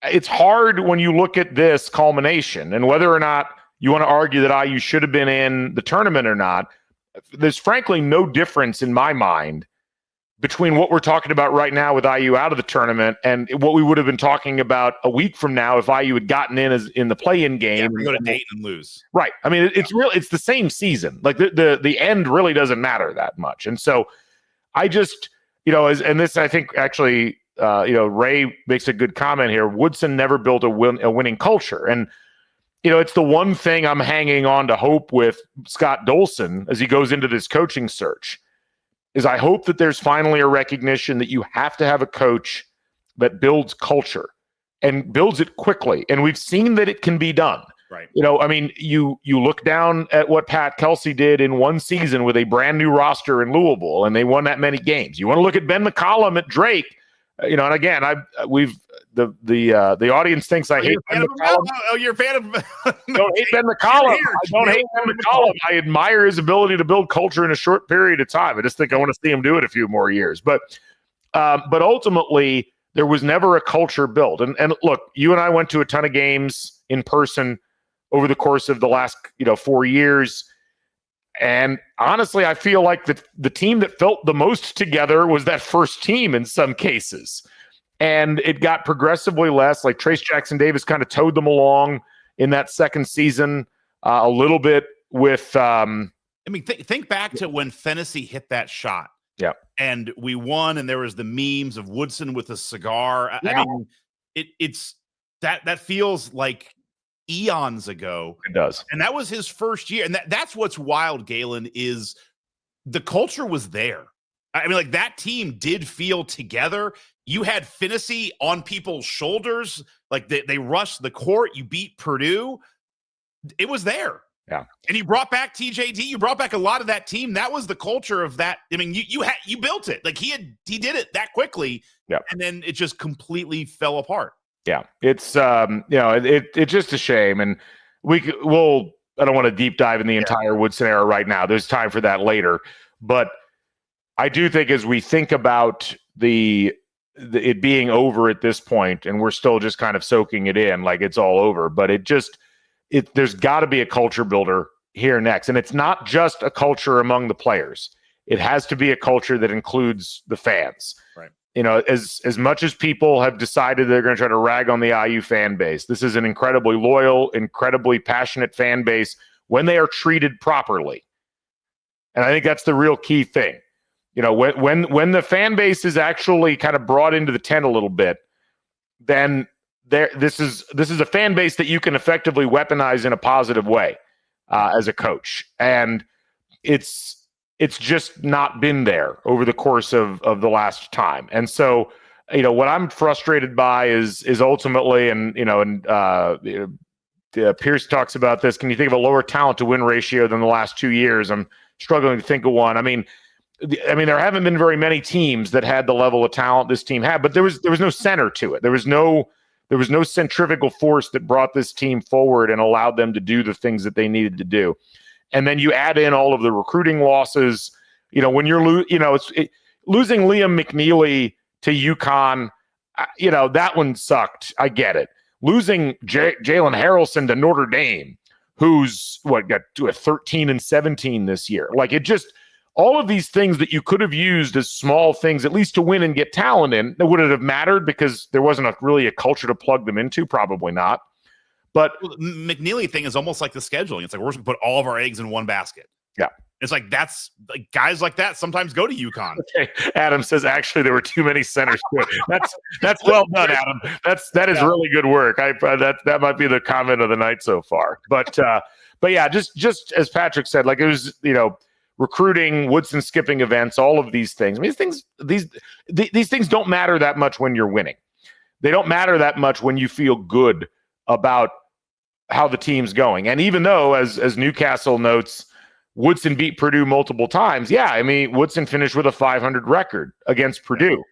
it's hard when you look at this culmination and whether or not you want to argue that IU should have been in the tournament or not. There's frankly no difference in my mind between what we're talking about right now with IU out of the tournament and what we would have been talking about a week from now if IU had gotten in the play-in game. We go to Dayton and lose. Right. I mean, it's the same season. Like, the end really doesn't matter that much. And so I just, and this, I think, actually, Ray makes a good comment here. Woodson never built a winning culture. And, it's the one thing I'm hanging on to hope with Scott Dolson as he goes into this coaching search is I hope that there's finally a recognition that you have to have a coach that builds culture and builds it quickly. And we've seen that it can be done. Right. I mean, you look down at what Pat Kelsey did in one season with a brand new roster in Louisville, and they won that many games. You want to look at Ben McCollum at Drake, and again, the audience thinks I hate Ben McCollum. Oh, you're a fan of don't hate Ben McCollum. I don't hate Ben McCollum. I admire his ability to build culture in a short period of time. I just think I want to see him do it a few more years. But ultimately, there was never a culture built. And look, you and I went to a ton of games in person over the course of the last 4 years. And honestly, I feel like the team that felt the most together was that first team in some cases. And it got progressively less. Like, Trace Jackson Davis kind of towed them along in that second season a little bit with I mean, think back to when Fennessy hit that shot. Yeah. And we won, and there was the memes of Woodson with a cigar. Yeah. I mean, it's that feels like eons ago. It does. And that was his first year. And that's what's wild, Galen, is the culture was there. I mean, like, that team did feel together. You had Fennessy on people's shoulders. Like, they rushed the court. You beat Purdue. It was there. Yeah. And you brought back TJD. You brought back a lot of that team. That was the culture of that. I mean, you built it. Like, he did it that quickly. Yeah. And then it just completely fell apart. Yeah. It's it's just a shame. And I don't want to deep dive in the entire Woodson era right now. There's time for that later. But I do think as we think about it being over at this point, and we're still just kind of soaking it in like it's all over, but there's got to be a culture builder here next. And it's not just a culture among the players. It has to be a culture that includes the fans. Right. You know, as much as people have decided they're going to try to rag on the IU fan base, this is an incredibly loyal, incredibly passionate fan base when they are treated properly. And I think that's the real key thing. You know, when the fan base is actually kind of brought into the tent a little bit, then this is a fan base that you can effectively weaponize in a positive way as a coach. And it's just not been there over the course of the last time. And so, you know, what I'm frustrated by is ultimately, Pierce talks about this. Can you think of a lower talent to win ratio than the last 2 years? I'm struggling to think of one. I mean, there haven't been very many teams that had the level of talent this team had, but there was no center to it. There was no centrifugal force that brought this team forward and allowed them to do the things that they needed to do. And then you add in all of the recruiting losses. You know, when you're losing Liam McNeely to UConn, that one sucked. I get it. Losing Jalen Harrelson to Notre Dame, who's got to a 13-17 this year. Like, it just, all of these things that you could have used as small things, at least to win and get talent in, would it have mattered because there wasn't really a culture to plug them into? Probably not. But McNeely thing is almost like the scheduling. It's like, we're just going to put all of our eggs in one basket. Yeah. It's like, that's like, guys like that sometimes go to UConn. Okay. Adam says, actually, there were too many centers. That's well done, Adam. That is really good work. That might be the comment of the night so far. But yeah, just as Patrick said, like, it was, recruiting, Woodson skipping events, all of these things. I mean, these things don't matter that much when you're winning. They don't matter that much when you feel good about how the team's going. And even though, as Newcastle notes, Woodson beat Purdue multiple times. Yeah, I mean, Woodson finished with a 500 record against Purdue.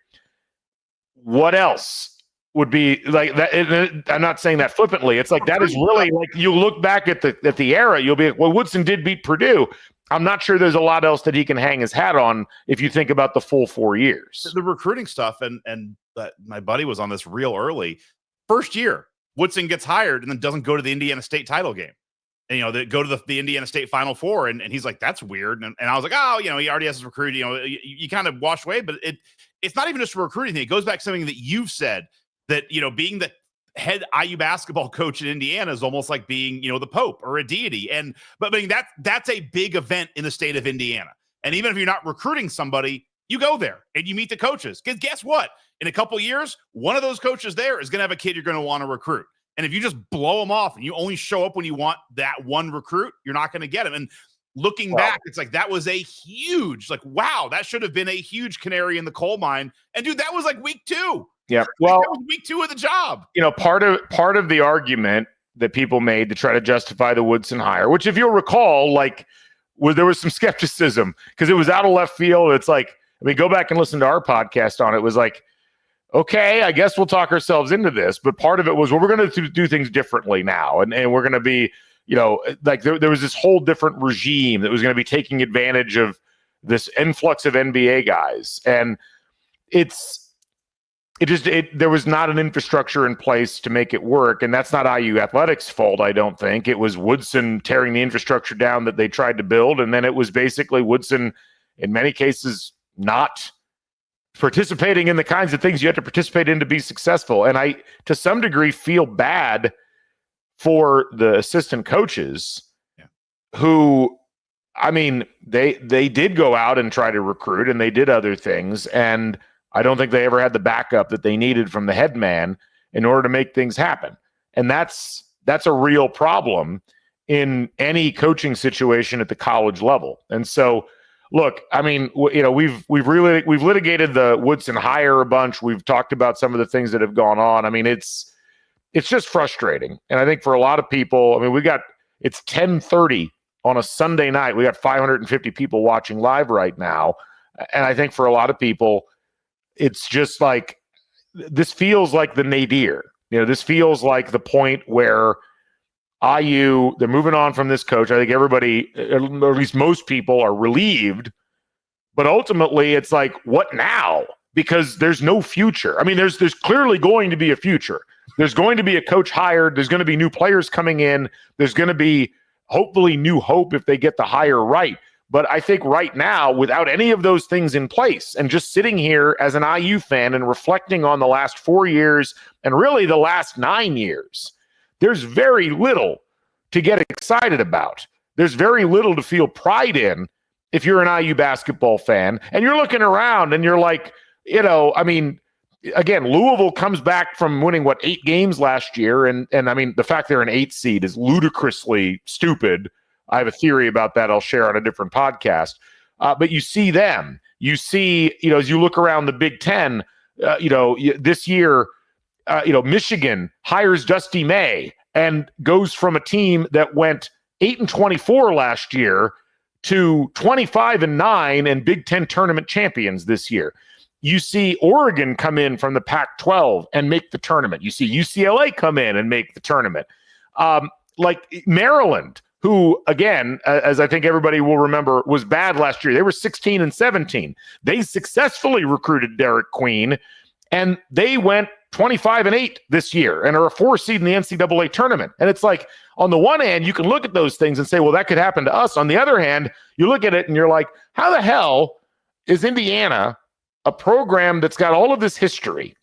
What else would be like that? I'm not saying that flippantly. It's like, that is really, like, you look back at the era, you'll be like, well, Woodson did beat Purdue. I'm not sure there's a lot else that he can hang his hat on if you think about the full 4 years. The recruiting stuff, and my buddy was on this real early. First year, Woodson gets hired and then doesn't go to the Indiana State title game. And, they go to the Indiana State Final Four, and he's like, that's weird. And I was like, oh, he already has his recruit. You kind of wash away, but it's not even just a recruiting thing. It goes back to something that you've said, that, being the head IU basketball coach in Indiana is almost like being, the Pope or a deity. But I mean, that's a big event in the state of Indiana. And even if you're not recruiting somebody, you go there and you meet the coaches. Because guess what? In a couple of years, one of those coaches there is going to have a kid you're going to want to recruit. And if you just blow them off and you only show up when you want that one recruit, you're not going to get him. And looking back, it's like, that was a huge, like, wow, that should have been a huge canary in the coal mine. And dude, that was like week 2. Yeah. Well, that was week 2 of the job. Part of the argument that people made to try to justify the Woodson hire, which, if you'll recall, there was some skepticism because it was out of left field. It's like, go back and listen to our podcast on it. It was like, okay, I guess we'll talk ourselves into this. But part of it was, well, we're going to do things differently now. And we're going to be, there was this whole different regime that was going to be taking advantage of this influx of NBA guys. And there was not an infrastructure in place to make it work. And that's not IU Athletics' fault, I don't think. It was Woodson tearing the infrastructure down that they tried to build. And then it was basically Woodson, in many cases, not participating in the kinds of things you have to participate in to be successful. And I, to some degree, feel bad for the assistant coaches who, I mean, they did go out and try to recruit, and they did other things, and I don't think they ever had the backup that they needed from the head man in order to make things happen. And that's a real problem in any coaching situation at the college level. And so, look, I mean, we've litigated the Woodson hire a bunch. We've talked about some of the things that have gone on. I mean, it's just frustrating. And I think for a lot of people, I mean, it's 10:30 on a Sunday night. We got 550 people watching live right now. And I think for a lot of people, it's just like, this feels like the nadir. This feels like the point where IU, they're moving on from this coach. I think everybody, or at least most people, are relieved. But ultimately, it's like, what now? Because there's no future. I mean, there's clearly going to be a future. There's going to be a coach hired. There's going to be new players coming in. There's going to be hopefully new hope if they get the hire right. But I think right now, without any of those things in place, and just sitting here as an IU fan and reflecting on the last 4 years and really the last 9 years, there's very little to get excited about. There's very little to feel pride in if you're an IU basketball fan. And you're looking around and you're like, I mean, again, Louisville comes back from winning, 8 games last year. And I mean, the fact they're an 8 seed is ludicrously stupid. I have a theory about that I'll share on a different podcast. But you see them. You see, as you look around the Big Ten, this year, Michigan hires Dusty May and goes from a team that went 8-24 last year to 25-9 and Big Ten tournament champions this year. You see Oregon come in from the Pac-12 and make the tournament. You see UCLA come in and make the tournament. Like Maryland, who, again, as I think everybody will remember, was bad last year. They were 16-17. They successfully recruited Derek Queen, and they went 25-8 this year and are a 4 seed in the NCAA tournament. And it's like, on the one hand, you can look at those things and say, well, that could happen to us. On the other hand, you look at it and you're like, how the hell is Indiana, a program that's got all of this history,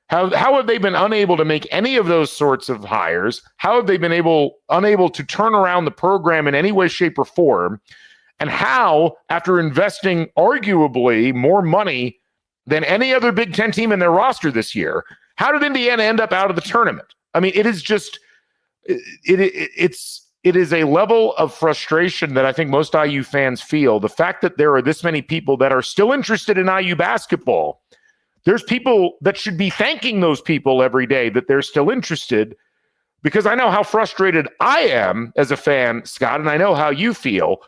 how have they been unable to make any of those sorts of hires? How have they been unable to turn around the program in any way, shape, or form? And how, after investing arguably more money than any other Big Ten team in their roster this year, how did Indiana end up out of the tournament? I mean, it is just, it is a level of frustration that I think most IU fans feel. The fact that there are this many people that are still interested in IU basketball, there's people that should be thanking those people every day that they're still interested, because I know how frustrated I am as a fan, Scott, and I know how you feel.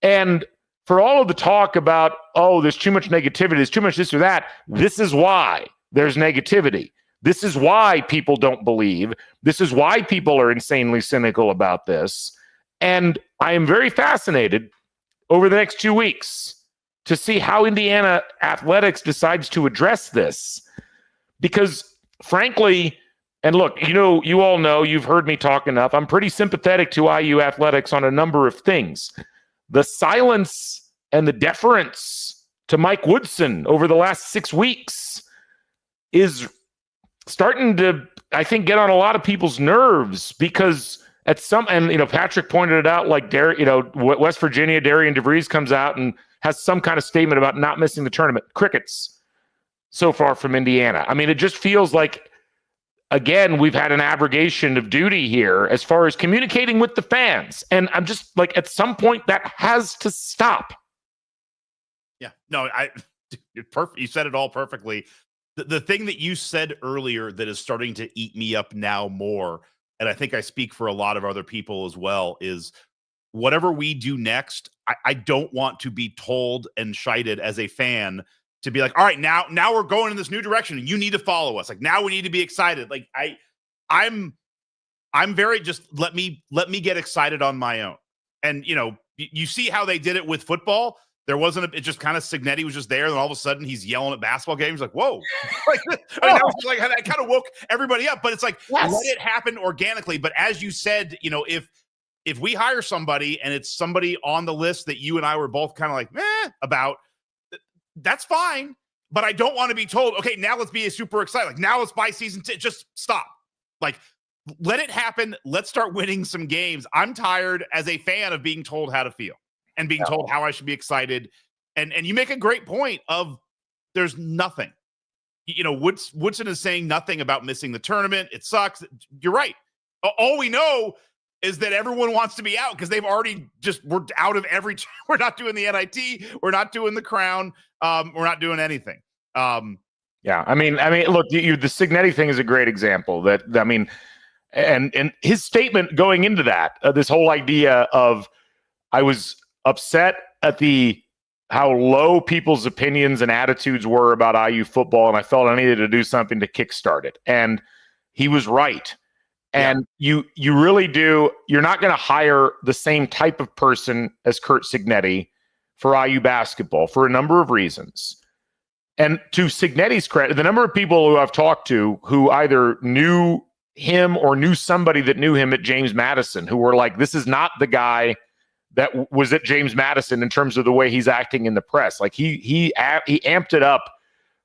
And for all of the talk about, oh, there's too much negativity, there's too much this or that, this is why there's negativity. This is why people don't believe. This is why people are insanely cynical about this. And I am very fascinated over the next 2 weeks to see how Indiana athletics decides to address this. Because frankly, and look, you all know, you've heard me talk enough, I'm pretty sympathetic to IU athletics on a number of things. The silence and the deference to Mike Woodson over the last 6 weeks is starting to, I think, get on a lot of people's nerves, because Patrick pointed it out, like West Virginia, Darian DeVries comes out and has some kind of statement about not missing the tournament. Crickets so far from Indiana. I mean, it just feels like, again, we've had an abrogation of duty here as far as communicating with the fans. And I'm just like, at some point that has to stop. Yeah, no, you're perfect. You said it all perfectly. The thing that you said earlier that is starting to eat me up now more, and I think I speak for a lot of other people as well, is whatever we do next, I don't want to be told and shited as a fan to be like, all right, now we're going in this new direction and you need to follow us. Like, now we need to be excited. Like I'm very just let me get excited on my own. And you see how they did it with football. There wasn't it just kind of Signetti was just there, and all of a sudden he's yelling at basketball games. Like, whoa. That was like, that kind of woke everybody up. But it's like, yes, let it happen organically. But as you said, if we hire somebody and it's somebody on the list that you and I were both kind of like, about, that's fine. But I don't want to be told, okay, now let's be super excited. Like, now let's buy season just stop. Like, let it happen. Let's start winning some games. I'm tired as a fan of being told how to feel. and being told how I should be excited. And you make a great point of there's nothing. Woodson is saying nothing about missing the tournament. It sucks. You're right. All we know is that everyone wants to be out because they've already we're out of we're not doing the NIT. We're not doing the Crown. We're not doing anything. Yeah. I mean, look, the Signetti thing is a great example and his statement going into that, this whole idea of I was upset at how low people's opinions and attitudes were about IU football, and I felt I needed to do something to kickstart it. And he was right. And you really do. You're not going to hire the same type of person as Curt Cignetti for IU basketball for a number of reasons. And to Signetti's credit, the number of people who I've talked to who either knew him or knew somebody that knew him at James Madison who were like, this is not the guy that was at James Madison in terms of the way he's acting in the press. Like he amped it up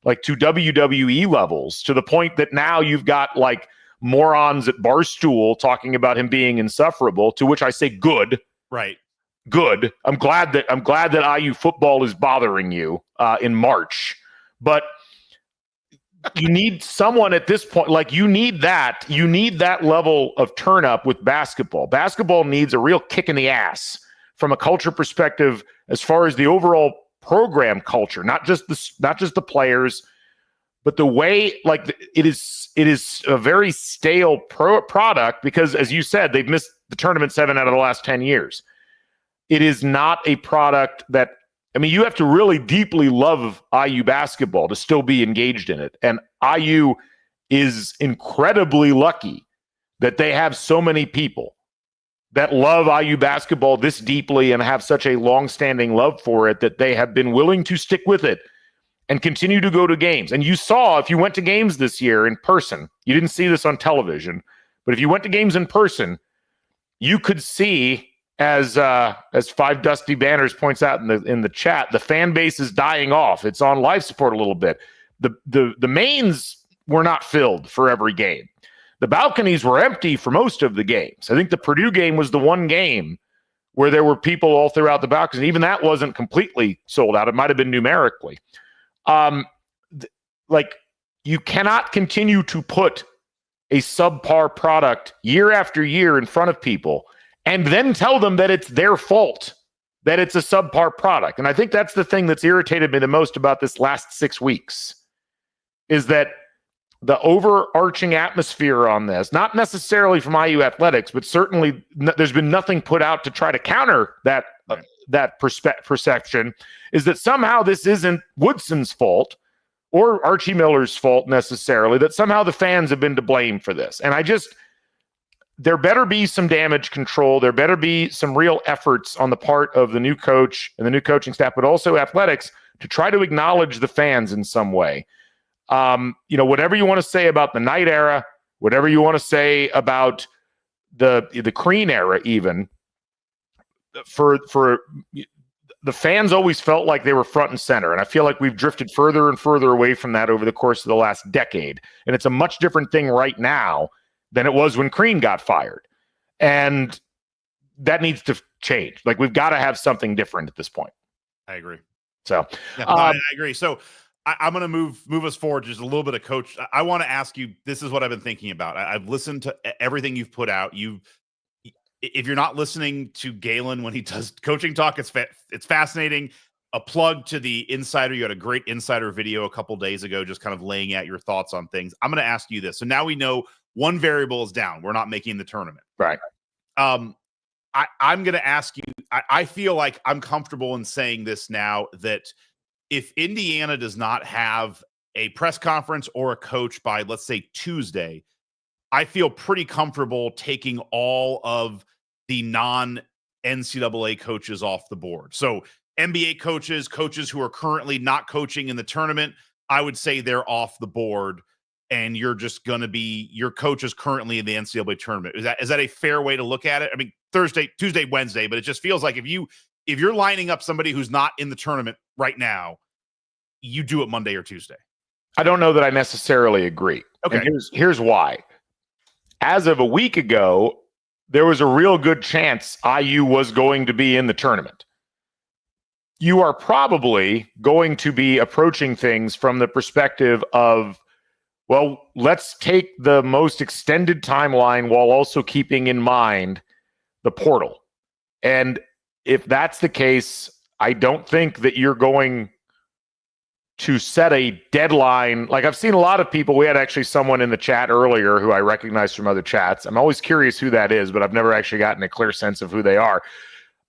like to WWE levels to the point that now you've got like morons at Barstool talking about him being insufferable, to which I say good. Right. Good. I'm glad that IU football is bothering you in March. But you need someone at this point, like you need that level of turn up with basketball. Basketball needs a real kick in the ass from a culture perspective as far as the overall program culture, not just the players, but the way it is a very stale product because, as you said, they've missed the tournament 7 out of the last 10 years. It is not a product that, you have to really deeply love IU basketball to still be engaged in it. And IU is incredibly lucky that they have so many people that love IU basketball this deeply and have such a long-standing love for it that they have been willing to stick with it and continue to go to games. And you saw, if you went to games this year in person, you didn't see this on television, but if you went to games in person, you could see, as Five Dusty Banners points out in the chat, the fan base is dying off. It's on life support a little bit. The mains were not filled for every game. The balconies were empty for most of the games. I think the Purdue game was the one game where there were people all throughout the balconies. And even that wasn't completely sold out. It might have been numerically. You cannot continue to put a subpar product year after year in front of people and then tell them that it's their fault that it's a subpar product. And I think that's the thing that's irritated me the most about this last 6 weeks is that the overarching atmosphere on this, not necessarily from IU athletics, but certainly there's been nothing put out to try to counter that perception, is that somehow this isn't Woodson's fault or Archie Miller's fault necessarily, that somehow the fans have been to blame for this. And there better be some damage control. There better be some real efforts on the part of the new coach and the new coaching staff, but also athletics, to try to acknowledge the fans in some way. Whatever you want to say about the Knight era, whatever you want to say about the Crean era, even for the fans always felt like they were front and center. And I feel like we've drifted further and further away from that over the course of the last decade. And it's a much different thing right now than it was when Crean got fired. And that needs to change. Like, we've got to have something different at this point. I agree. So I agree. So I'm going to move us forward just a little bit of coach. I want to ask you, this is what I've been thinking about. I've listened to everything you've put out. If you're not listening to Galen when he does coaching talk, it's fascinating. A plug to the Insider. You had a great Insider video a couple days ago, just kind of laying out your thoughts on things. I'm going to ask you this. So now we know one variable is down. We're not making the tournament. Right. I'm going to ask you, I feel like I'm comfortable in saying this now, that if Indiana does not have a press conference or a coach by, let's say, Tuesday, I feel pretty comfortable taking all of the non-NCAA coaches off the board. So NBA coaches who are currently not coaching in the tournament, I would say they're off the board, and you're just going to be, your coach is currently in the NCAA tournament. Is that a fair way to look at it? I mean, Thursday, Tuesday, Wednesday, but it just feels like if you're lining up somebody who's not in the tournament right now, you do it Monday or Tuesday. I don't know that I necessarily agree. Okay. And here's why. As of a week ago, there was a real good chance IU was going to be in the tournament. you are probably going to be approaching things from the perspective of, well, let's take the most extended timeline while also keeping in mind the portal. And if that's the case, I don't think that you're going to set a deadline. Like, I've seen a lot of people. We had actually someone in the chat earlier who I recognize from other chats. I'm always curious who that is, but I've never actually gotten a clear sense of who they are.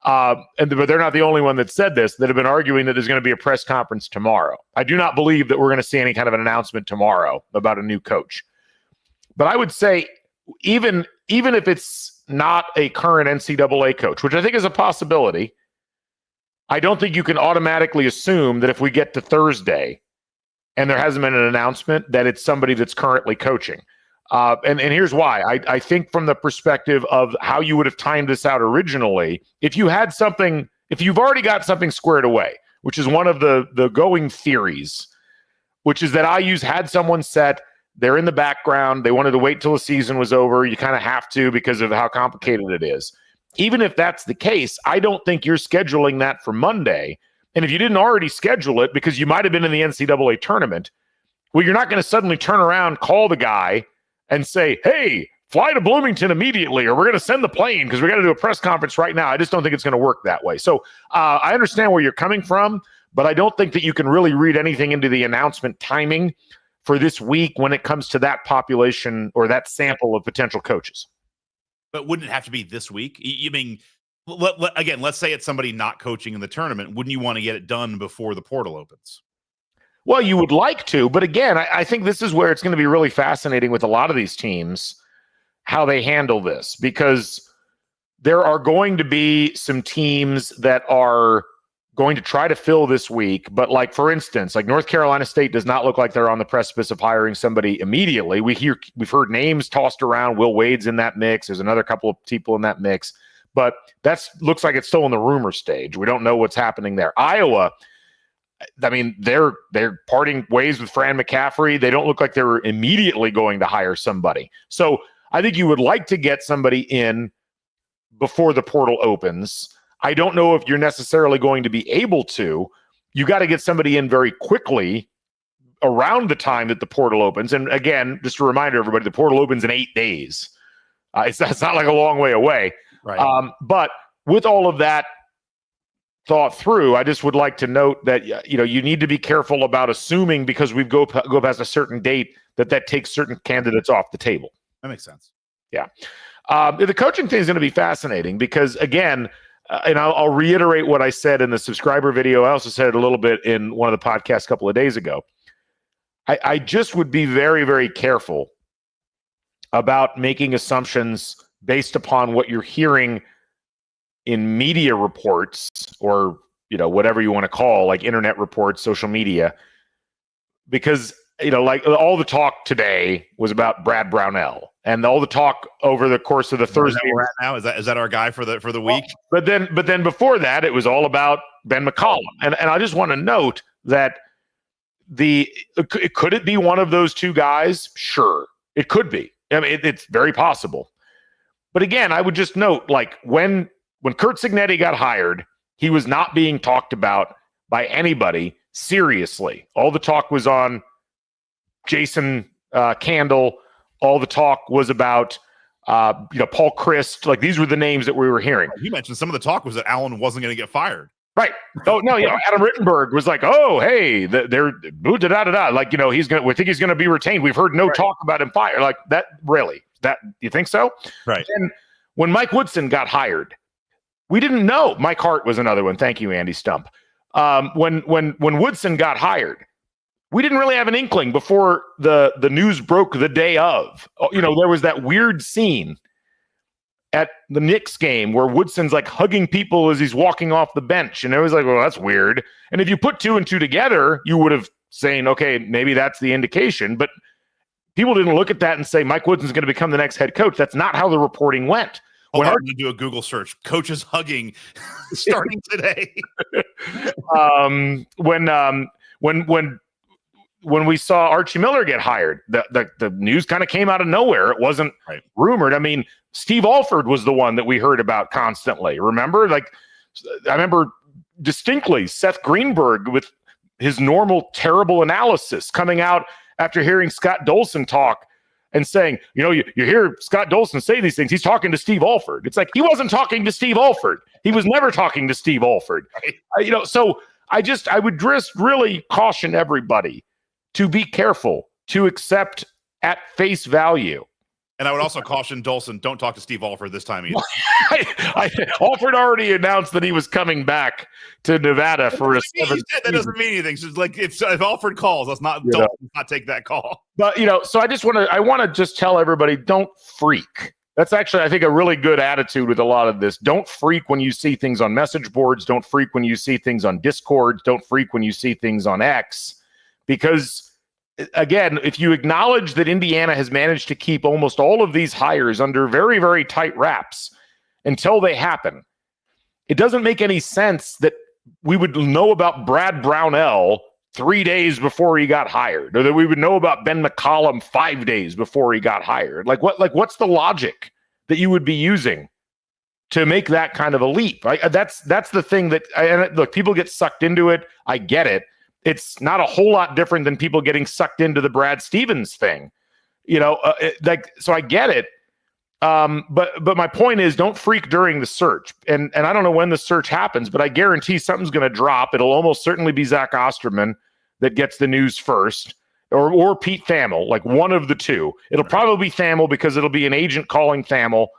But they're not the only one that said this, that have been arguing that there's going to be a press conference tomorrow. I do not believe that we're going to see any kind of an announcement tomorrow about a new coach. But I would say even if it's not a current NCAA coach, which I think is a possibility, I don't think you can automatically assume that if we get to Thursday and there hasn't been an announcement, that it's somebody that's currently coaching. And here's why. I think from the perspective of how you would have timed this out originally, if you've already got something squared away, which is one of the going theories, which is that IU's had someone set, they're in the background, they wanted to wait till the season was over. You kind of have to because of how complicated it is. Even if that's the case, I don't think you're scheduling that for Monday. And if you didn't already schedule it because you might have been in the NCAA tournament, well, you're not going to suddenly turn around, call the guy, and say, hey, fly to Bloomington immediately, or we're going to send the plane because we got to do a press conference right now. I just don't think it's going to work that way. So I understand where you're coming from, but I don't think that you can really read anything into the announcement timing for this week when it comes to that population or that sample of potential coaches. But wouldn't it have to be this week? You mean, again, let's say it's somebody not coaching in the tournament. Wouldn't you want to get it done before the portal opens? Well, you would like to, but again, I think this is where it's going to be really fascinating with a lot of these teams, how they handle this, because there are going to be some teams that are going to try to fill this week. But like, for instance, like North Carolina State does not look like they're on the precipice of hiring somebody immediately. We've heard names tossed around. Will Wade's in that mix. There's another couple of people in that mix, but looks like it's still in the rumor stage. We don't know what's happening there. Iowa, I mean, they're parting ways with Fran McCaffrey. They don't look like they're immediately going to hire somebody. So I think you would like to get somebody in before the portal opens. I don't know if you're necessarily going to be able to. You got to get somebody in very quickly around the time that the portal opens. And again, just a reminder, everybody, the portal opens in 8 days. It's not like a long way away. Right. But with all of that thought through, I just would like to note that you need to be careful about assuming because we go past a certain date that takes certain candidates off the table. That makes sense. Yeah. The coaching thing is going to be fascinating because, again, and I'll reiterate what I said in the subscriber video. I also said it a little bit in one of the podcasts a couple of days ago. I just would be very, very careful about making assumptions based upon what you're hearing in media reports or, whatever you want to call, like internet reports, social media, because, like all the talk today was about Brad Brownell and all the talk over the course of the Thursday. We're at now. Is that our guy for the week? But then before that, it was all about Ben McCollum. And I just want to note that could it be one of those two guys? Sure, it could be. I mean, it's very possible. But again, I would just note, like when Curt Cignetti got hired, he was not being talked about by anybody seriously. All the talk was on Jason Candle. All the talk was about Paul Christ. Like, these were the names that we were hearing. You mentioned some of the talk was that Allen wasn't going to get fired. Right. Oh no, Adam Rittenberg was like, "Oh, hey, they're da-da-da-da. Like, we think he's going to be retained. We've heard no talk about him fired." Like, that really? That you think so? Right. And when Mike Woodson got hired, we didn't know. Mike Hart was another one. Thank you, Andy Stump. When Woodson got hired, we didn't really have an inkling before the news broke the day of. There was that weird scene at the Knicks game where Woodson's like hugging people as he's walking off the bench. And it was like, well, that's weird. And if you put 2 and 2 together, you would have saying, okay, maybe that's the indication. But people didn't look at that and say, Mike Woodson's going to become the next head coach. That's not how the reporting went. I'm going to do a Google search. Coaches hugging starting today. When we saw Archie Miller get hired, the news kind of came out of nowhere. It wasn't rumored. I mean, Steve Alford was the one that we heard about constantly. Remember? Like, I remember distinctly Seth Greenberg with his normal terrible analysis coming out after hearing Scott Dolson talk and saying, you hear Scott Dolson say these things. He's talking to Steve Alford. It's like, he wasn't talking to Steve Alford. He was never talking to Steve Alford. Right. So I would just really caution everybody to be careful, to accept at face value. And I would also caution Dolson, don't talk to Steve Alford this time either. Alford already announced that he was coming back to Nevada for a seventh season. That doesn't mean anything. So it's like, if Alford calls, let's not take that call. But, so I want to just tell everybody, don't freak. That's actually, I think, a really good attitude with a lot of this. Don't freak when you see things on message boards. Don't freak when you see things on Discord. Don't freak when you see things on X. Because, again, if you acknowledge that Indiana has managed to keep almost all of these hires under very, very tight wraps until they happen, it doesn't make any sense that we would know about Brad Brownell 3 days before he got hired, or that we would know about Ben McCollum 5 days before he got hired. What's the logic that you would be using to make that kind of a leap? That's the thing and look, people get sucked into it. I get it. It's not a whole lot different than people getting sucked into the Brad Stevens thing, so I get it. But my point is, don't freak during the search. And I don't know when the search happens, but I guarantee something's going to drop. It'll almost certainly be Zach Osterman that gets the news first, or Pete Thamel, like one of the two. It'll probably be Thamel because it'll be an agent calling Thamel,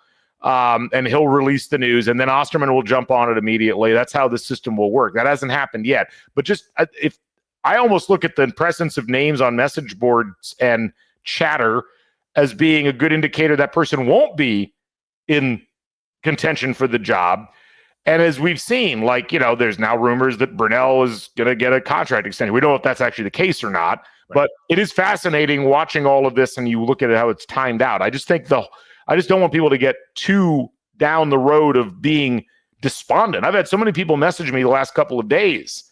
and he'll release the news, and then Osterman will jump on it immediately. That's how the system will work. That hasn't happened yet. But just if I almost look at the presence of names on message boards and chatter as being a good indicator that person won't be in contention for the job. And as we've seen, there's now rumors that Brunell is going to get a contract extension. We don't know if that's actually the case or not, but it is fascinating watching all of this, and you look at it, how it's timed out. I just don't want people to get too down the road of being despondent. I've had so many people message me the last couple of days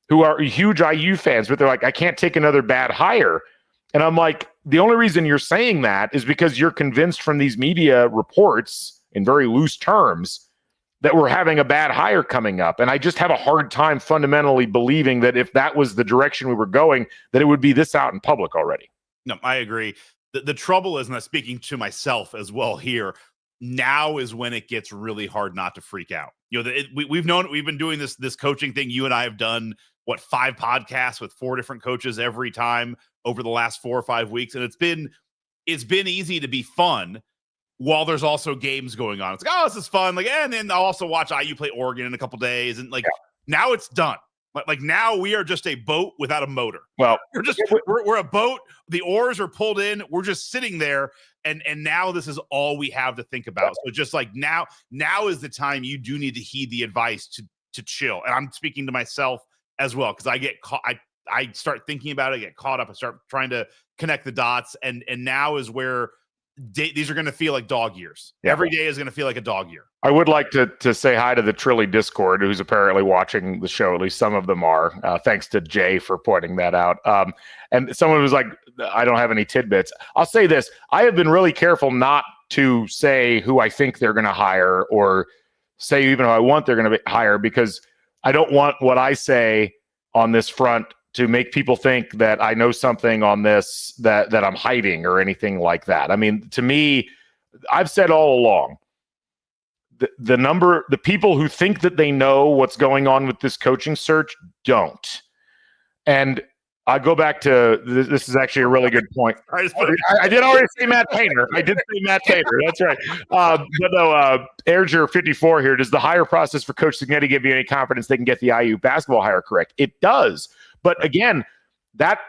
who are huge IU fans, but they're like, I can't take another bad hire. And I'm like, the only reason you're saying that is because you're convinced from these media reports in very loose terms that we're having a bad hire coming up. And I just have a hard time fundamentally believing that if that was the direction we were going, that it would be this out in public already. No, I agree. The trouble is, and I'm speaking to myself as well here, now is when it gets really hard not to freak out. We've been doing this coaching thing. You and I have done 5 podcasts with 4 different coaches every time over the last 4 or 5 weeks. And it's been easy to be fun while there's also games going on. It's like, oh, this is fun. And then I'll also watch IU play Oregon in a couple days. And now it's done. Now we are just a boat without a motor. Well, we're a boat. The oars are pulled in. We're just sitting there. And now this is all we have to think about. So just now is the time you do need to heed the advice to chill. And I'm speaking to myself as well, because I get caught. I start thinking about it, I get caught up. I start trying to connect the dots. And now is where these are going to feel like dog years. Yeah. Every day is going to feel like a dog year. I would like to say hi to the Trilly Discord, who's apparently watching the show. At least some of them are. Thanks to Jay for pointing that out. And someone was like, I don't have any tidbits. I'll say this. I have been really careful not to say who I think they're going to hire, or say even who I want they're going to hire, because I don't want what I say on this front to make people think that I know something on this that I'm hiding or anything like that. I mean, to me, I've said all along, the people who think that they know what's going on with this coaching search don't. And I go back to this is actually a really good point. I did already say Matt Painter. I did say Matt Painter. That's right. But no, Airger 54 here. Does the hire process for Coach Signetti give you any confidence they can get the IU basketball hire correct? It does. But again, that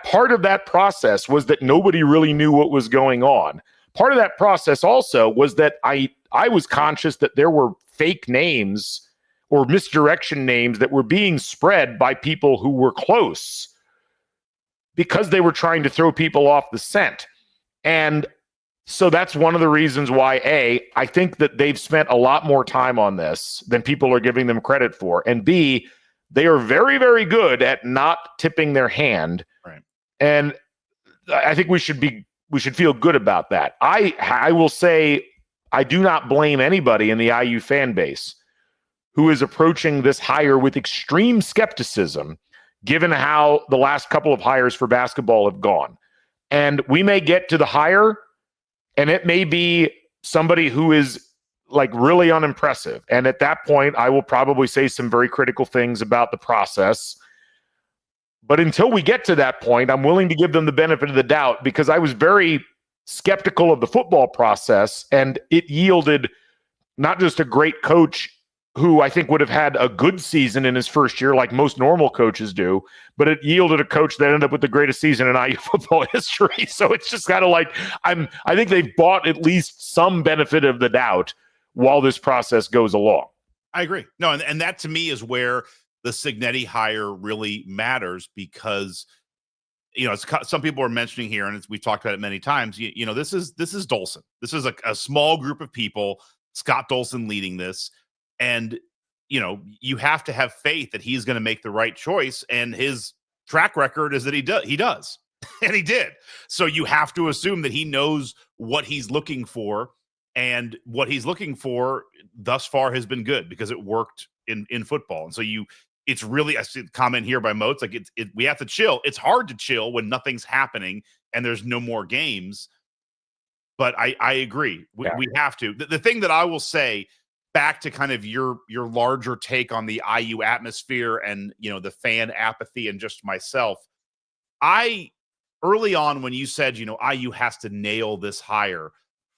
part of that process was that nobody really knew what was going on. Part of that process also was that I was conscious that there were fake names or misdirection names that were being spread by people who were close, because they were trying to throw people off the scent. And so that's one of the reasons why, I think that they've spent a lot more time on this than people are giving them credit for. And B, they are very, very good at not tipping their hand. Right. And I think we should feel good about that. I will say I do not blame anybody in the IU fan base who is approaching this hire with extreme skepticism, given how the last couple of hires for basketball have gone. And we may get to the hire, and it may be somebody who is like really unimpressive. And at that point, I will probably say some very critical things about the process. But until we get to that point, I'm willing to give them the benefit of the doubt, because I was very skeptical of the football process, and it yielded not just a great coach who I think would have had a good season in his first year, like most normal coaches do, but it yielded a coach that ended up with the greatest season in IU football history. So it's just kind of like, I think they've bought at least some benefit of the doubt while this process goes along. I agree. No, and that to me is where the Cignetti hire really matters, because it's, some people are mentioning here, and we've talked about it many times. This is Dolson. This is a small group of people. Scott Dolson leading this. And, you have to have faith that he's going to make the right choice. And his track record is that he does. And he did. So you have to assume that he knows what he's looking for. And what he's looking for thus far has been good, because it worked in football. And so it's really, I see a comment here by Moats, like we have to chill. It's hard to chill when nothing's happening and there's no more games. But I agree. We have to. The thing that I will say, back to kind of your larger take on the IU atmosphere and, the fan apathy, and just myself, early on when you said, IU has to nail this hire,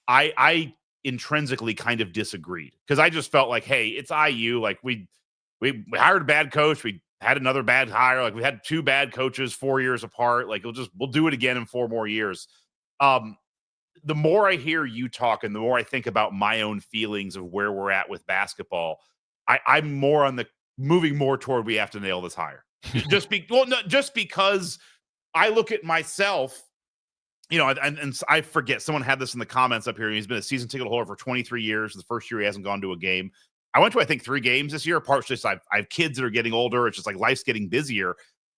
I intrinsically kind of disagreed, because I just felt like, hey, it's IU. Like we hired a bad coach. We had another bad hire. Like we had 2 bad coaches 4 years apart. Like we'll do it again in 4 more years. The more I hear you talk, and the more I think about my own feelings of where we're at with basketball, I'm more on the moving more toward we have to nail this hire. just because I look at myself, and I forget, someone had this in the comments up here. He's been a season ticket holder for 23 years. The first year he hasn't gone to a game. I went to, I think, 3 games this year. Partially, I have kids that are getting older. It's just like life's getting busier.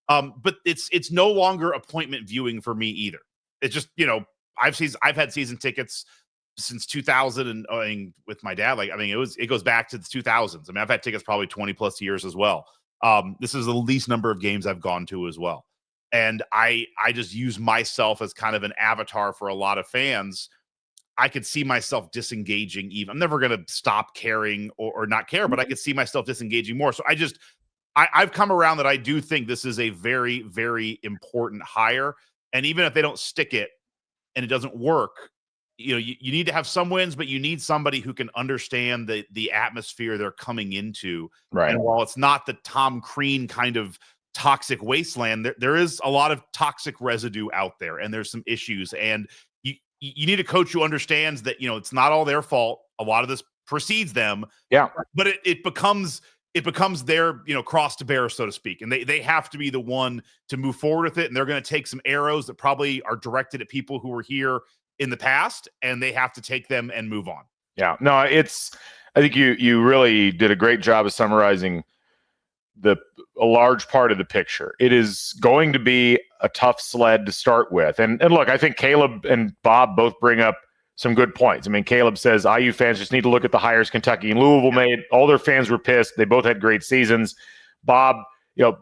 But it's no longer appointment viewing for me either. It's just, I've had season tickets since 2000, and with my dad. Like, it goes back to the 2000s. I've had tickets probably 20 plus years as well. This is the least number of games I've gone to as well. And I just use myself as kind of an avatar for a lot of fans. I could see myself disengaging even. I'm never going to stop caring or not care, but I could see myself disengaging more. So I've come around that I do think this is a very, very important hire. And even if they don't stick it and it doesn't work, you need to have some wins, but you need somebody who can understand the atmosphere they're coming into. Right. And while it's not the Tom Crean kind of toxic wasteland, there is a lot of toxic residue out there, and there's some issues. And you need a coach who understands that, it's not all their fault. A lot of this precedes them. Yeah. But it becomes their, cross to bear, so to speak. And they have to be the one to move forward with it. And they're going to take some arrows that probably are directed at people who were here in the past, and they have to take them and move on. Yeah. No, I think you really did a great job of summarizing a large part of the picture. It is going to be a tough sled to start with. And look, I think Caleb and Bob both bring up some good points. Caleb says IU fans just need to look at the hires Kentucky and Louisville made. All their fans were pissed. They both had great seasons. Bob,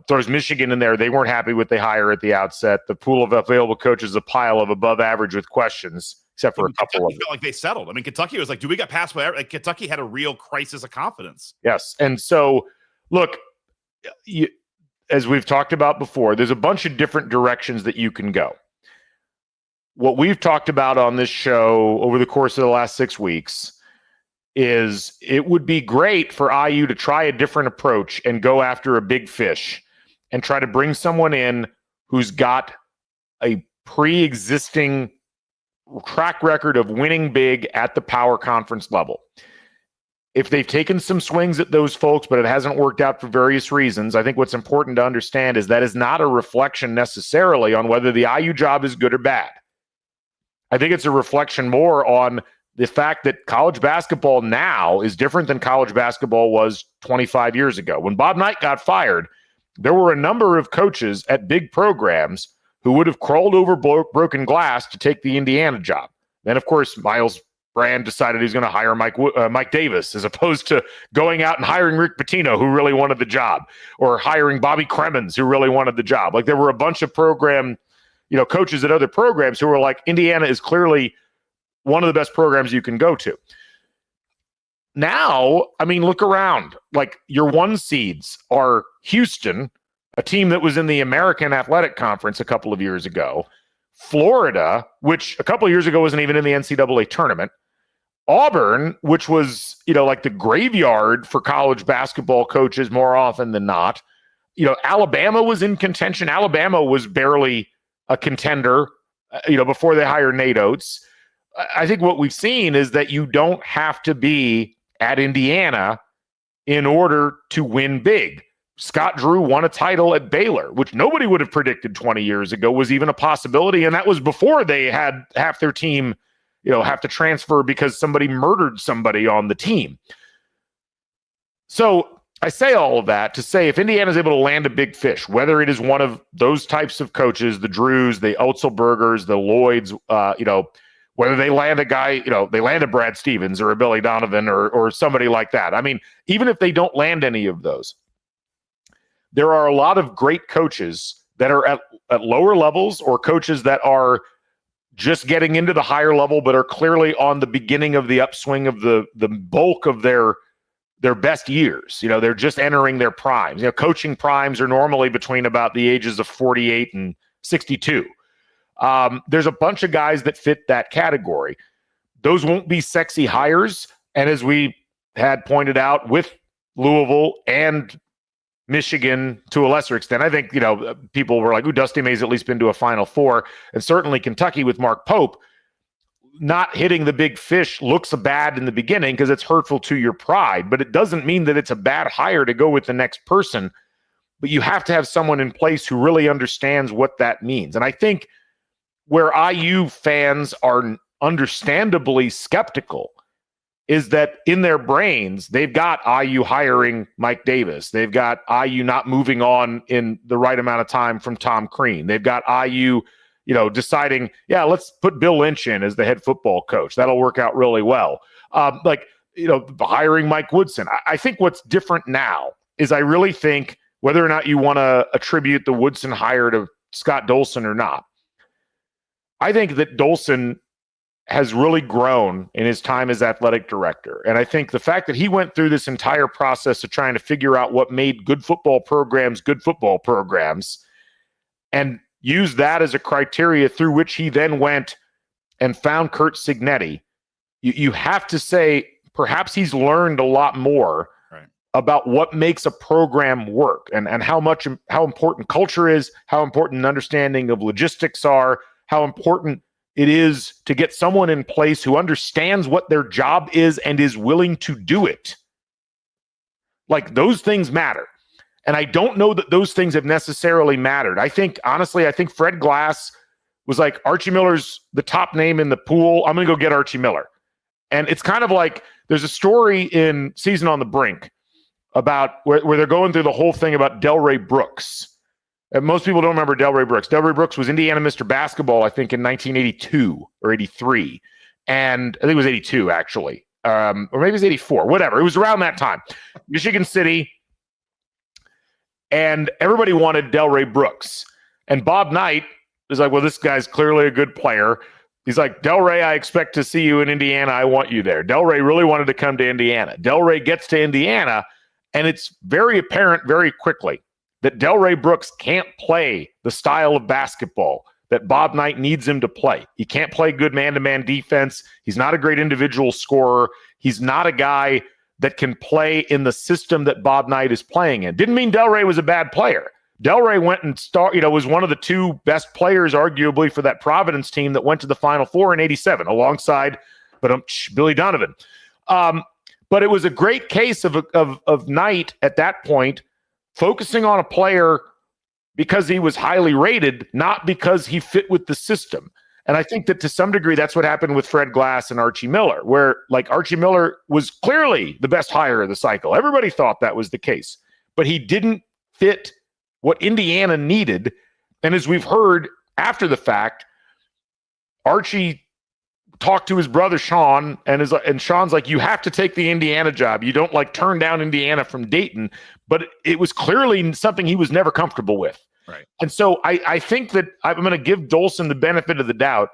throws Michigan in there. They weren't happy with the hire at the outset. The pool of available coaches is a pile of above average with questions, except for a couple of them. Felt like they settled. Kentucky was like, do we got passed by? Like, Kentucky had a real crisis of confidence. Yes. And so, look, as we've talked about before, there's a bunch of different directions that you can go. What we've talked about on this show over the course of the last 6 weeks is it would be great for IU to try a different approach and go after a big fish and try to bring someone in who's got a pre-existing track record of winning big at the power conference level. If they've taken some swings at those folks, but it hasn't worked out for various reasons, I think what's important to understand is that is not a reflection necessarily on whether the IU job is good or bad. I think it's a reflection more on the fact that college basketball now is different than college basketball was 25 years ago. When Bob Knight got fired, there were a number of coaches at big programs who would have crawled over broken glass to take the Indiana job. Then, of course, Miles brand decided he's going to hire Mike Davis, as opposed to going out and hiring Rick Pitino, who really wanted the job, or hiring Bobby Cremens, who really wanted the job. Like, there were a bunch of coaches at other programs who were like, Indiana is clearly one of the best programs you can go to. Now, I mean, look around. Like, your 1 seeds are Houston, a team that was in the American Athletic Conference a couple of years ago, Florida, which a couple of years ago wasn't even in the NCAA tournament, Auburn, which was, like the graveyard for college basketball coaches more often than not. Alabama was in contention. Alabama was barely a contender, before they hired Nate Oates. I think what we've seen is that you don't have to be at Indiana in order to win big. Scott Drew won a title at Baylor, which nobody would have predicted 20 years ago was even a possibility. And that was before they had half their team, have to transfer because somebody murdered somebody on the team. So I say all of that to say, if Indiana is able to land a big fish, whether it is one of those types of coaches, the Drews, the Otzelbergers, the Lloyds, whether they land a guy, they land a Brad Stevens or a Billy Donovan or somebody like that. I mean, even if they don't land any of those, there are a lot of great coaches that are at lower levels, or coaches that are just getting into the higher level, but are clearly on the beginning of the upswing of the bulk of their best years. They're just entering their primes. Coaching primes are normally between about the ages of 48 and 62. There's a bunch of guys that fit that category. Those won't be sexy hires. And as we had pointed out with Louisville and Michigan to a lesser extent, I think, people were like, Dusty May's at least been to a Final Four. And certainly Kentucky with Mark Pope, not hitting the big fish looks bad in the beginning because it's hurtful to your pride, but it doesn't mean that it's a bad hire to go with the next person. But you have to have someone in place who really understands what that means. And I think where IU fans are understandably skeptical is that in their brains, they've got IU hiring Mike Davis. They've got IU not moving on in the right amount of time from Tom Crean. They've got IU, deciding, let's put Bill Lynch in as the head football coach. That'll work out really well. Hiring Mike Woodson. I think what's different now is I really think, whether or not you want to attribute the Woodson hire to Scott Dolson or not, I think that Dolson has really grown in his time as athletic director. And I think the fact that he went through this entire process of trying to figure out what made good football programs, and used that as a criteria through which he then went and found Curt Cignetti, you have to say perhaps he's learned a lot more about what makes a program work, and how important culture is, how important an understanding of logistics are, how important it is to get someone in place who understands what their job is and is willing to do it. Like, those things matter. And I don't know that those things have necessarily mattered. I think Fred Glass was like, Archie Miller's the top name in the pool. I'm going to go get Archie Miller. And it's kind of like, there's a story in Season on the Brink about where they're going through the whole thing about Delray Brooks. And most people don't remember Delray Brooks. Delray Brooks was Indiana Mr. Basketball, I think, in 1982 or 83. And I think it was 82, actually. Or maybe it was 84, whatever. It was around that time. Michigan City. And everybody wanted Delray Brooks. And Bob Knight was like, well, this guy's clearly a good player. He's like, Delray, I expect to see you in Indiana. I want you there. Delray really wanted to come to Indiana. Delray gets to Indiana, and it's very apparent very quickly that Delray Brooks can't play the style of basketball that Bob Knight needs him to play. He can't play good man-to-man defense. He's not a great individual scorer. He's not a guy that can play in the system that Bob Knight is playing in. Didn't mean Delray was a bad player. Delray went and was one of the 2 best players, arguably, for that Providence team that went to the Final Four in '87, alongside Billy Donovan. But it was a great case of Knight at that point focusing on a player because he was highly rated, not because he fit with the system. And I think that to some degree, that's what happened with Fred Glass and Archie Miller, where Archie Miller was clearly the best hire of the cycle. Everybody thought that was the case, but he didn't fit what Indiana needed. And as we've heard after the fact, Archie talked to his brother Sean, and Sean's like, you have to take the Indiana job. You don't like turn down Indiana from Dayton. But it was clearly something he was never comfortable with. Right. And so I think that I'm going to give Dolson the benefit of the doubt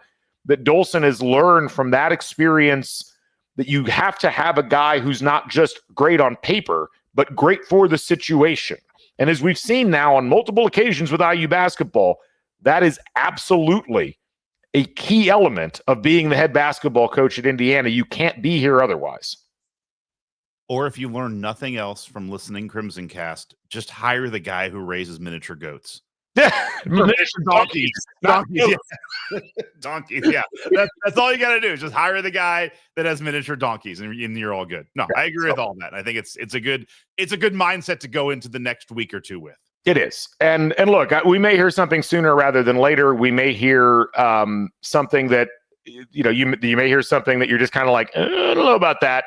that Dolson has learned from that experience that you have to have a guy who's not just great on paper, but great for the situation. And as we've seen now on multiple occasions with IU basketball, that is absolutely a key element of being the head basketball coach at Indiana. You can't be here otherwise. Or if you learn nothing else from listening CrimsonCast, just hire the guy who raises miniature goats. Miniature donkeys. Donkeys. Yeah. Donkeys. Yeah. That's all you got to do is just hire the guy that has miniature donkeys, and you're all good. No, I agree with all that. I think it's a good mindset to go into the next week or two with. It is. And look, we may hear something sooner rather than later. We may hear something that, you may hear something that you're just kind of like, I don't know about that.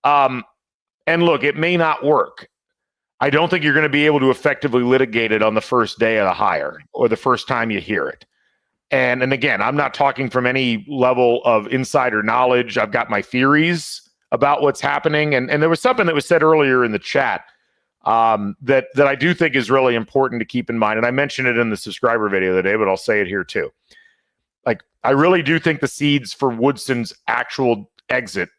And look, it may not work. I don't think you're going to be able to effectively litigate it on the first day of the hire or the first time you hear it. And again, I'm not talking from any level of insider knowledge. I've got my theories about what's happening. And there was something that was said earlier in the chat that I do think is really important to keep in mind. And I mentioned it in the subscriber video today, but I'll say it here too. Like, I really do think the seeds for Woodson's actual exit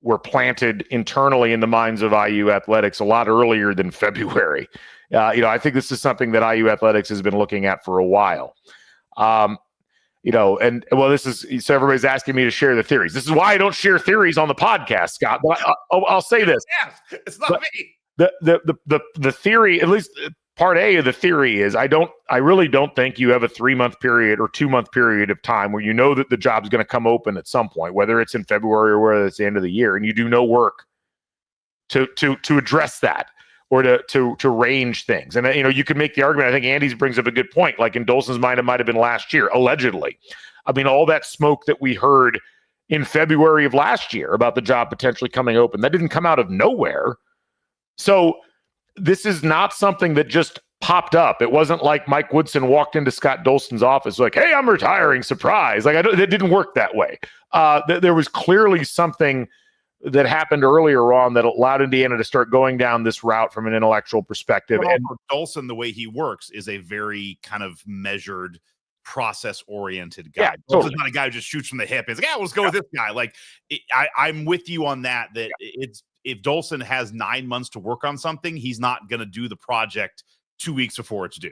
were planted internally in the minds of IU athletics a lot earlier than February. I think this is something that IU athletics has been looking at for a while. So everybody's asking me to share the theories. This is why I don't share theories on the podcast, Scott. But I'll say this. Yeah, it's not me. The theory, at least part A of the theory, is I really don't think you have a 3-month period or 2-month period of time where you know that the job's going to come open at some point, whether it's in February or whether it's the end of the year, and you do no work to address that or to range things. And you could make the argument. I think Andy's brings up a good point. Like in Dolson's mind, it might have been last year, allegedly. I mean, all that smoke that we heard in February of last year about the job potentially coming open, that didn't come out of nowhere. So this is not something that just popped up. It wasn't like Mike Woodson walked into Scott Dolson's office like, hey, I'm retiring, surprise. Like, it didn't work that way. There was clearly something that happened earlier on that allowed Indiana to start going down this route from an intellectual perspective. Well, and Dolson, the way he works, is a very kind of measured, process-oriented guy. Yeah, Dolson's totally. not a guy who just shoots from the hip. He's like, let's go with this guy. Like, I'm with you on that. It's, if Dolson has 9 months to work on something, he's not going to do the project 2 weeks before it's due.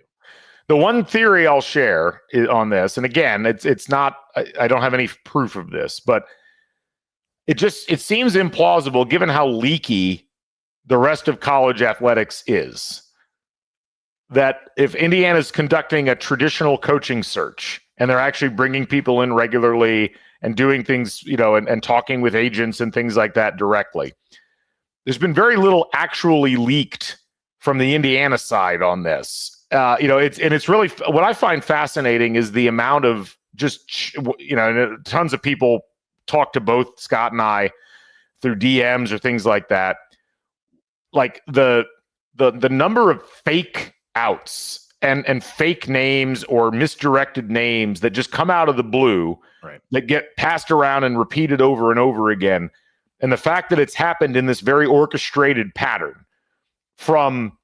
The one theory I'll share on this, and again, it's not, I don't have any proof of this, but it seems implausible given how leaky the rest of college athletics is, that if Indiana's conducting a traditional coaching search and they're actually bringing people in regularly and doing things, and talking with agents and things like that directly, there's been very little actually leaked from the Indiana side on this. It's really, what I find fascinating is the amount of just, tons of people talk to both Scott and I through DMs or things like that. Like the number of fake outs and fake names or misdirected names that just come out of the blue, right, that get passed around and repeated over and over again. And the fact that it's happened in this very orchestrated pattern from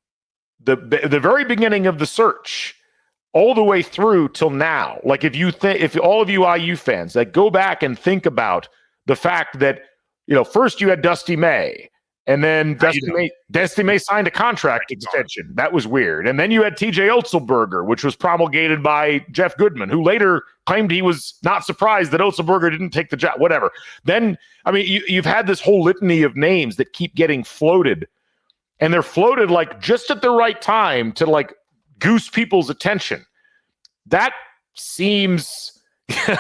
the very beginning of the search all the way through till now. Like, if all of you IU fans, like, go back and think about the fact that, first you had Dusty May, and then Dusty May signed a contract extension. That was weird. And then you had TJ Otzelberger, which was promulgated by Jeff Goodman, who later claimed he was not surprised that Otzelberger didn't take the job, whatever. Then, you've had this whole litany of names that keep getting floated, and they're floated like just at the right time to like goose people's attention. That seems... and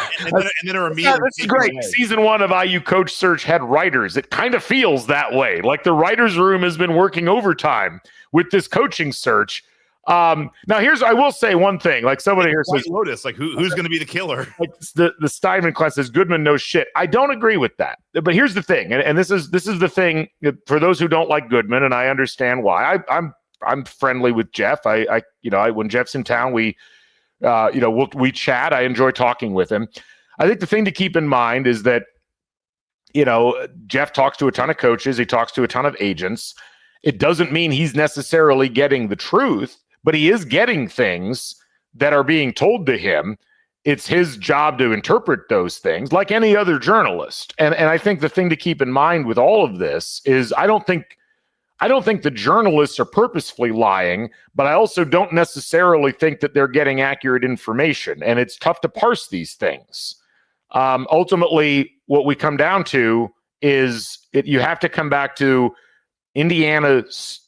then a immediate. This is great. Season 1 of IU Coach Search had writers. It kind of feels that way. Like the writers' room has been working overtime with this coaching search. Now, I will say one thing. Like, somebody here says, Lotus, like who's going to be the killer? Like the Steinman class says Goodman knows shit. I don't agree with that. But here's the thing, and this is the thing for those who don't like Goodman, and I understand why. I'm friendly with Jeff. When Jeff's in town, we chat. I enjoy talking with him. I think the thing to keep in mind is that, Jeff talks to a ton of coaches. He talks to a ton of agents. It doesn't mean he's necessarily getting the truth, but he is getting things that are being told to him. It's his job to interpret those things like any other journalist. And I think the thing to keep in mind with all of this is I don't think the journalists are purposefully lying, but I also don't necessarily think that they're getting accurate information. And it's tough to parse these things. Ultimately, what we come down to is you have to come back to Indiana's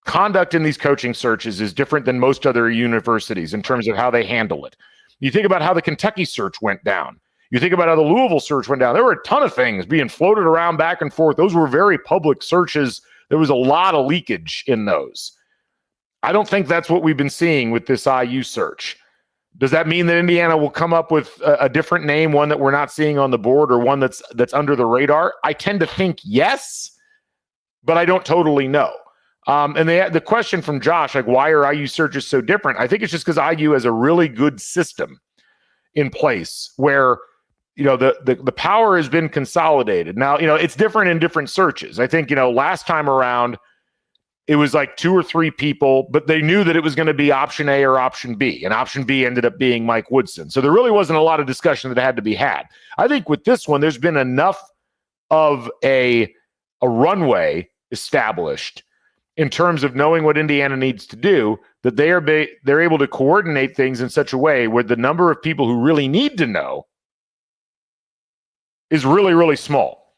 conduct in these coaching searches is different than most other universities in terms of how they handle it. You think about how the Kentucky search went down. You think about how the Louisville search went down. There were a ton of things being floated around back and forth. Those were very public searches. There was a lot of leakage in those. I don't think that's what we've been seeing with this IU search. Does that mean that Indiana will come up with a different name, one that we're not seeing on the board or one that's under the radar? I tend to think yes, but I don't totally know. And the question from Josh, like, why are IU searches so different? I think it's just because IU has a really good system in place where, the power has been consolidated. Now, it's different in different searches. I think, last time around, it was like 2 or 3 people, but they knew that it was going to be option A or option B, and option B ended up being Mike Woodson. So there really wasn't a lot of discussion that had to be had. I think with this one, there's been enough of a runway established in terms of knowing what Indiana needs to do that they're able to coordinate things in such a way where the number of people who really need to know is really, really small.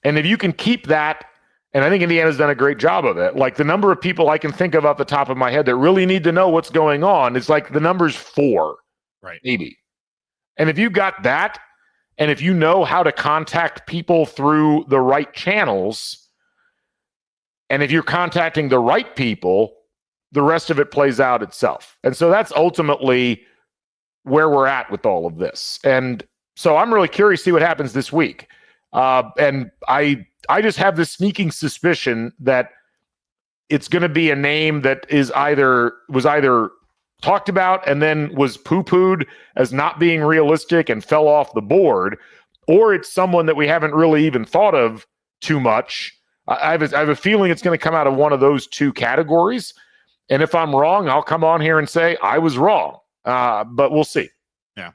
And if you can keep that, and I think Indiana's done a great job of it. Like the number of people I can think of off the top of my head that really need to know what's going on is like the number's 4, right? Maybe. And if you got that, and if you know how to contact people through the right channels, and if you're contacting the right people, the rest of it plays out itself. And so that's ultimately where we're at with all of this. And so I'm really curious to see what happens this week. And I just have this sneaking suspicion that it's going to be a name that was either talked about and then was poo-pooed as not being realistic and fell off the board, or it's someone that we haven't really even thought of too much. I have a feeling it's going to come out of one of those 2 categories. And if I'm wrong, I'll come on here and say I was wrong. But we'll see. Yeah.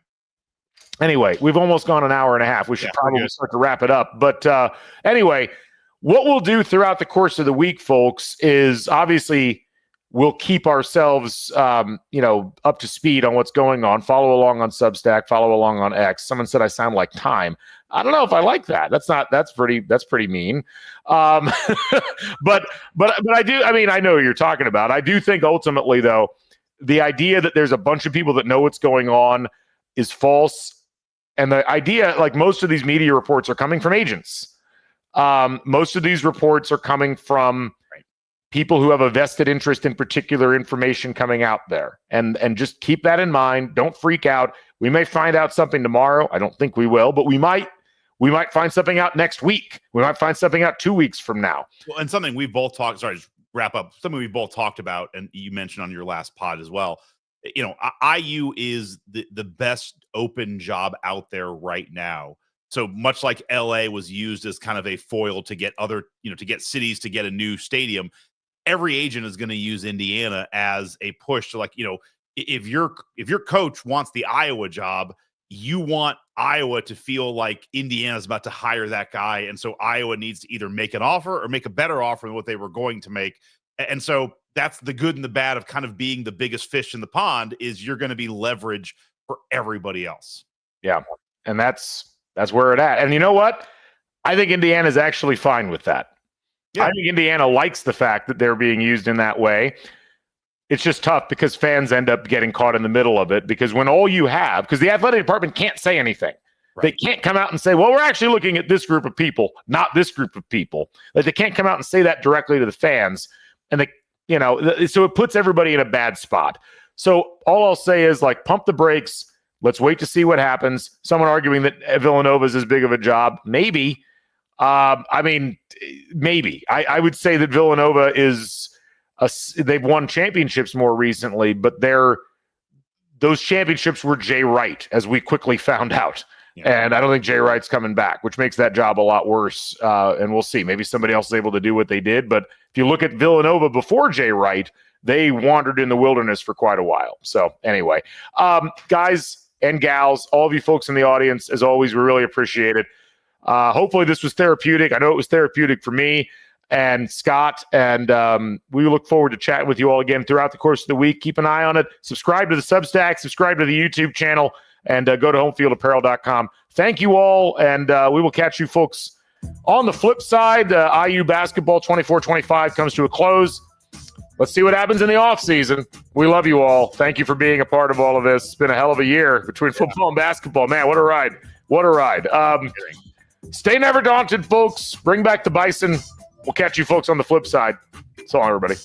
Anyway, we've almost gone an hour and a half. We should probably start to wrap it up. But anyway, what we'll do throughout the course of the week, folks, is obviously we'll keep ourselves, up to speed on what's going on. Follow along on Substack. Follow along on X. Someone said I sound like Time. I don't know if I like that. That's pretty mean. But I do. I mean, I know what you're talking about. I do think ultimately, though, the idea that there's a bunch of people that know what's going on is false. And the idea, like most of these media reports are coming from agents. Most of these reports are coming from people who have a vested interest in particular information coming out there. And just keep that in mind. Don't freak out. We may find out something tomorrow. I don't think we will, but we might find something out next week. We might find something out 2 weeks from now. Well, and something we've both talked, sorry, just wrap up. Something we both talked about, and you mentioned on your last pod as well. IU is the best open job out there right now. So much like LA was used as kind of a foil to get other, to get cities to get a new stadium, every agent is going to use Indiana as a push to, like, if your coach wants the Iowa job, you want Iowa to feel like Indiana's about to hire that guy. And so Iowa needs to either make an offer or make a better offer than what they were going to make. And so that's the good and the bad of kind of being the biggest fish in the pond, is you're going to be leverage for everybody else. Yeah. And that's where it's at. And you know what? I think Indiana's actually fine with that. Yeah. I think Indiana likes the fact that they're being used in that way. It's just tough because fans end up getting caught in the middle of it, because when all you have, because the athletic department can't say anything. Right. They can't come out and say, well, we're actually looking at this group of people, not this group of people. Like, they can't come out and say that directly to the fans. And so it puts everybody in a bad spot. So all I'll say is, like, pump the brakes. Let's wait to see what happens. Someone arguing that Villanova is as big of a job. Maybe. Maybe. I would say that Villanova is they've won championships more recently, but they're those championships were Jay Wright, as we quickly found out. Yeah. And I don't think Jay Wright's coming back, which makes that job a lot worse. And we'll see. Maybe somebody else is able to do what they did. But if you look at Villanova before Jay Wright, they wandered in the wilderness for quite a while. So anyway, guys and gals, all of you folks in the audience, as always, we really appreciate it. Hopefully this was therapeutic. I know it was therapeutic for me and Scott, and we look forward to chatting with you all again throughout the course of the week. Keep an eye on it. Subscribe to the Substack, subscribe to the YouTube channel, and go to homefieldapparel.com. Thank you all, and we will catch you folks on the flip side. IU basketball 24-25 comes to a close. Let's see what happens in the offseason. We love you all. Thank you for being a part of all of this. It's been a hell of a year between football and basketball. Man, what a ride. What a ride. Stay never daunted, folks. Bring back the Bison. We'll catch you folks on the flip side. So long, everybody.